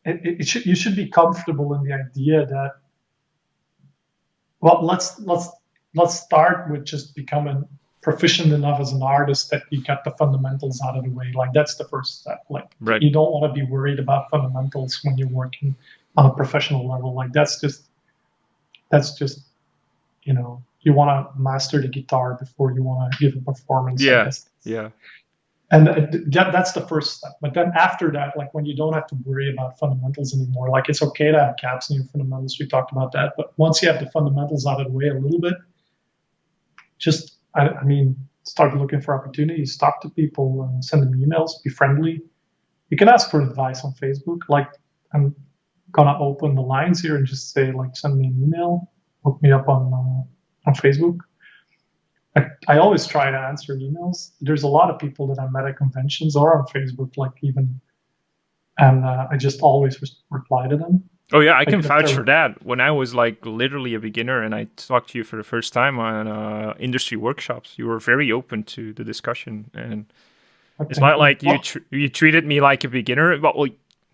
you should be comfortable in the idea that. Well, let's start with just becoming proficient enough as an artist that you get the fundamentals out of the way. Like that's the first step. Like you don't want to be worried about fundamentals when you're working on a professional level. Like that's just you want to master the guitar before you want to give a performance. Yeah, yeah. And that's the first step. But then after that, like when you don't have to worry about fundamentals anymore, like it's okay to have gaps in your fundamentals. We talked about that. But once you have the fundamentals out of the way a little bit, just, start looking for opportunities, talk to people, send them emails, be friendly. You can ask for advice on Facebook. Like I'm going to open the lines here and just say, like, send me an email, hook me up on Facebook. I always try to answer emails. There's a lot of people that I met at conventions or on Facebook, and I just always reply to them. Oh yeah, I can vouch for that. When I was like literally a beginner and I talked to you for the first time on industry workshops, you were very open to the discussion, and it's not like you treated me like a beginner. Well,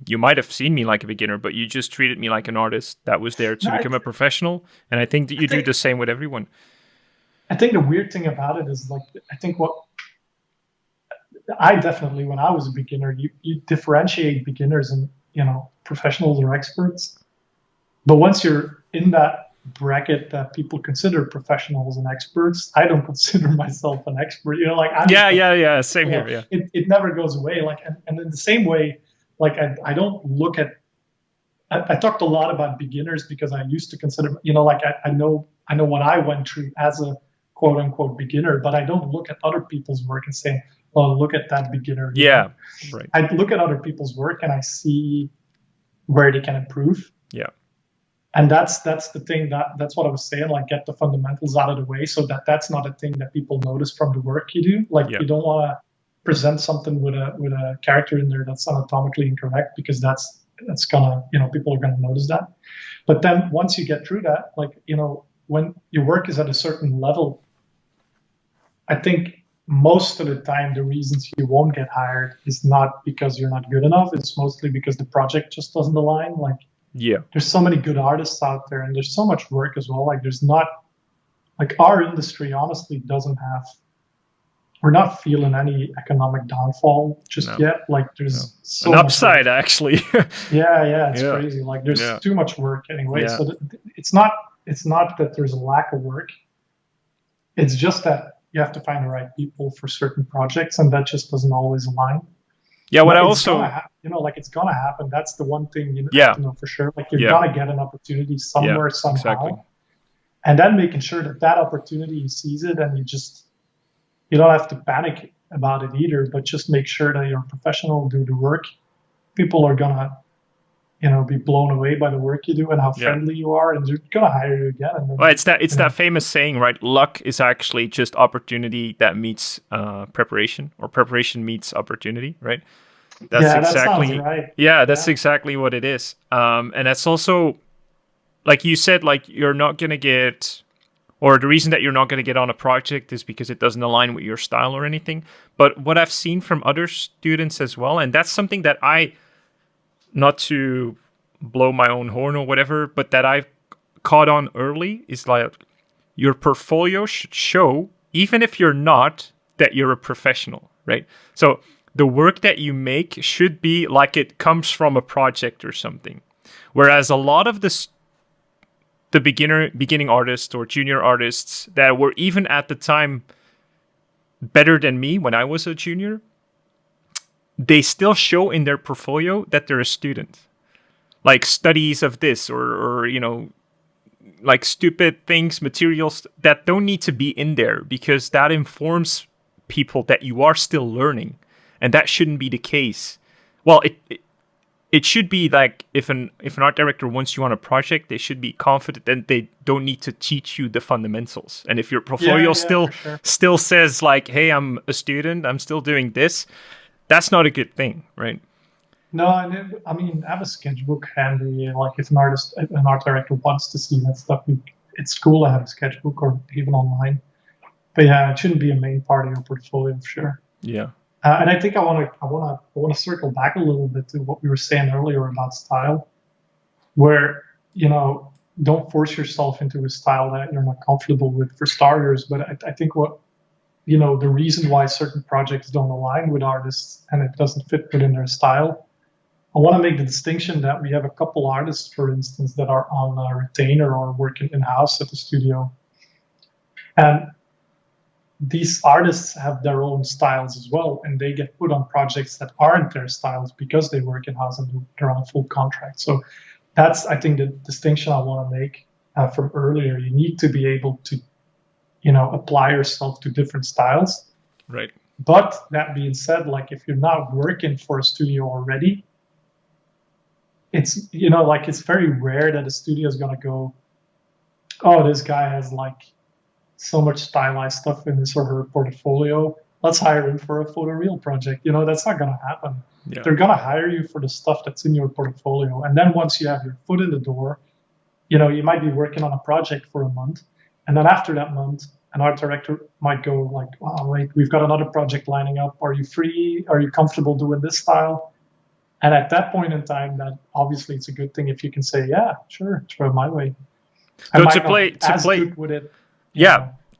you might have seen me like a beginner, but you just treated me like an artist that was there to become a professional. And I think that you do the same with everyone. I think the weird thing about it is, like, I think what I definitely, when I was a beginner, you differentiate beginners and, professionals or experts. But once you're in that bracket that people consider professionals and experts, I don't consider myself an expert. Yeah. Same here. Yeah. It never goes away. Like, and in the same way, like, I don't look at, I talked a lot about beginners because I used to consider, I know what I went through as a quote unquote beginner, but I don't look at other people's work and say, well, look at that beginner. Yeah, right. I look at other people's work and I see where they can improve. Yeah. And that's the thing, that's what I was saying, like, get the fundamentals out of the way so that's not a thing that people notice from the work you do. Like, you don't want to present something with a character in there that's anatomically incorrect, because that's gonna, people are gonna notice that. But then once you get through that, like, when your work is at a certain level, I think most of the time the reasons you won't get hired is not because you're not good enough. It's mostly because the project just doesn't align. Like, there's so many good artists out there, and there's so much work as well. Like, there's not, like, our industry honestly doesn't have we're not feeling any economic downfall just No. yet. Like there's so An much upside, actually. yeah, it's Yeah. crazy. Like there's Yeah. too much work anyway. Yeah. So it's not that there's a lack of work. It's just that you have to find the right people for certain projects, and that just doesn't always align. Yeah, what But I it's also like it's gonna happen. That's the one thing you Yeah. have to know for sure. Like you're Yeah. gonna get an opportunity somewhere somehow, exactly. and then making sure that opportunity you seize it, and you don't have to panic about it either. But just make sure that you're professional, do the work. People are gonna be blown away by the work you do and how friendly you are, and they're gonna hire you again. And then, Well, it's that famous saying, right? Luck is actually just opportunity that meets preparation, or preparation meets opportunity, right? That's that exactly sounds right. that's exactly what it is. And that's also, like you said, like you're not gonna get, or the reason that you're not gonna get on a project is because it doesn't align with your style or anything. But what I've seen from other students as well, and that's something that not to blow my own horn or whatever, but that I've caught on early, is like your portfolio should show, even if you're not, that you're a professional, right? So the work that you make should be like it comes from a project or something. Whereas a lot of the beginning artists or junior artists that were even at the time better than me when I was a junior, they still show in their portfolio that they're a student. Like studies of this or like stupid things, materials that don't need to be in there, because that informs people that you are still learning, and that shouldn't be the case. Well, it should be like if an art director wants you on a project, they should be confident that they don't need to teach you the fundamentals. And if your portfolio still says like, hey, I'm a student, I'm still doing this, that's not a good thing, right? No, I mean, have a sketchbook handy. Like if an art director wants to see that stuff, it's cool to have a sketchbook or even online. But yeah, it shouldn't be a main part of your portfolio for sure. Yeah. And I think I want to circle back a little bit to what we were saying earlier about style, where don't force yourself into a style that you're not comfortable with for starters. But I think the reason why certain projects don't align with artists and it doesn't fit within their style. I want to make the distinction that we have a couple artists, for instance, that are on a retainer or working in-house at the studio. And these artists have their own styles as well, and they get put on projects that aren't their styles because they work in-house and they're on a full contract. So that's, I think, the distinction I want to make from earlier. You need to be able to, apply yourself to different styles. Right. But that being said, like if you're not working for a studio already, it's it's very rare that a studio is gonna go, oh, this guy has like so much stylized stuff in his or her portfolio, let's hire him for a photoreal project. That's not gonna happen. Yeah. They're gonna hire you for the stuff that's in your portfolio, and then once you have your foot in the door, you might be working on a project for a month, and then after that month, an art director might go like, wow, wait, we've got another project lining up. Are you free? Are you comfortable doing this style? And at that point in time, that obviously it's a good thing if you can say, yeah, sure, throw it my way. So to play good with it.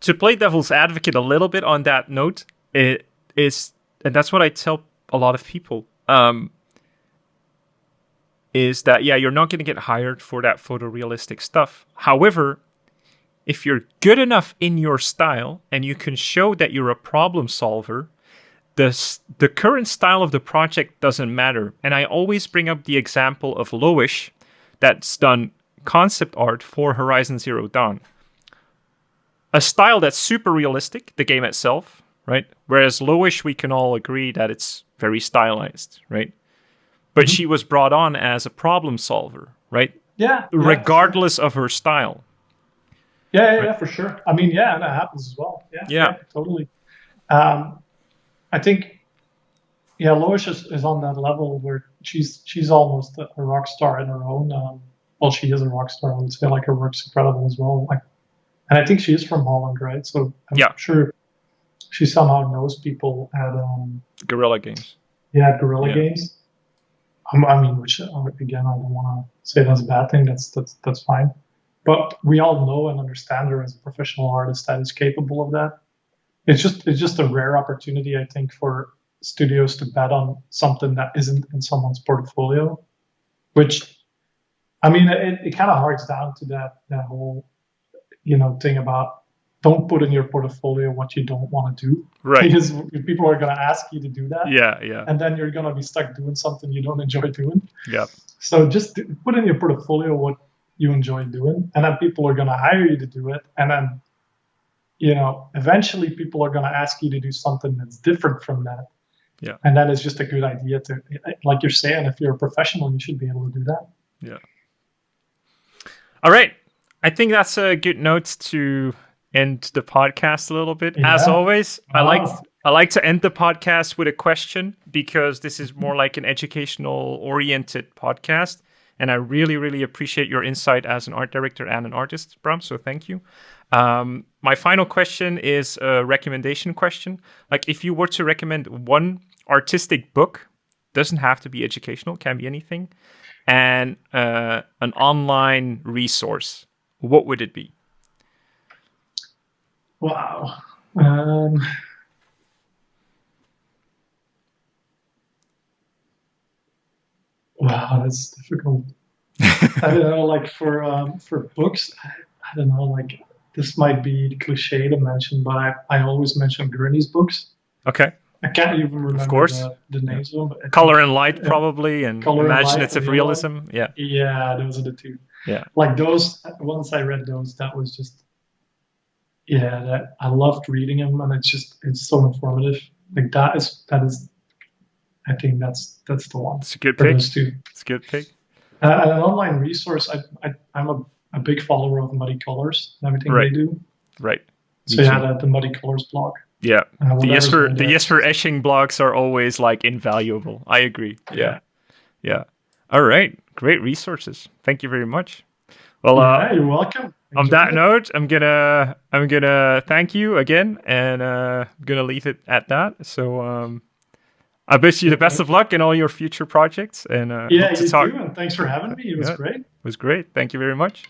To play devil's advocate a little bit on that note, it is, and that's what I tell a lot of people, is that you're not going to get hired for that photorealistic stuff. However, if you're good enough in your style and you can show that you're a problem solver, the current style of the project doesn't matter. And I always bring up the example of Loish that's done concept art for Horizon Zero Dawn. A style that's super realistic, the game itself, right? Whereas Loish, we can all agree that it's very stylized, right? But she was brought on as a problem solver, right? Yeah. Regardless of her style. Yeah, for sure. I mean, that happens as well. Yeah, totally. I think, Loish is on that level where she's almost a rock star in her own. Well, she is a rock star. I would say like her work's incredible as well. And I think she is from Holland, right? So I'm sure she somehow knows people at Guerrilla Games. Yeah, Guerrilla Games. I mean, which again, I don't want to say that's a bad thing. That's fine. But we all know and understand her as a professional artist that is capable of that. it's just a rare opportunity, I think, for studios to bet on something that isn't in someone's portfolio, which I mean, it kind of harks down to that whole thing about don't put in your portfolio what you don't want to do, Right. because people are going to ask you to do that, Yeah. and then you're going to be stuck doing something you don't enjoy doing. Yeah. So just put in your portfolio what you enjoy doing, and then people are going to hire you to do it, and then eventually people are going to ask you to do something that's different from that. Yeah. And then it's just a good idea to, like you're saying, if you're a professional, you should be able to do that. Yeah. All right. I think that's a good note to end the podcast a little bit. Yeah. As always, Wow. I like to end the podcast with a question, because this is more like an educational oriented podcast. And I really, really appreciate your insight as an art director and an artist, Bram. So thank you. My final question is a recommendation question. Like, if you were to recommend one artistic book, doesn't have to be educational, can be anything, and an online resource, what would it be? Wow. Wow, that's difficult. I don't know, like for books, I don't know, like this might be cliche to mention, but I always mention Gurney's books. Okay. I can't even remember Of course. the names of them. But Color and Light, probably, and Color and Light, Imaginative Realism. Yeah. Yeah, those are the two. Yeah. Like those, once I read those, that was just, that I loved reading them, and it's so informative. Like that is, I think that's the one. It's a good for pick. those two. It's a good pick. And an online resource, I'm a big follower of Muddy Colors and everything Right. they do. Right. So the Muddy Colors blog. Yeah. The yes for whatever's Esching blogs are always like invaluable. I agree. Yeah. All right. Great resources. Thank you very much. Well, you're welcome. on that note, I'm gonna thank you again, and gonna leave it at that. So I wish you the best of luck in all your future projects, and Yeah, hope to you talk. too, and thanks for having me. It was great. It was great. Thank you very much.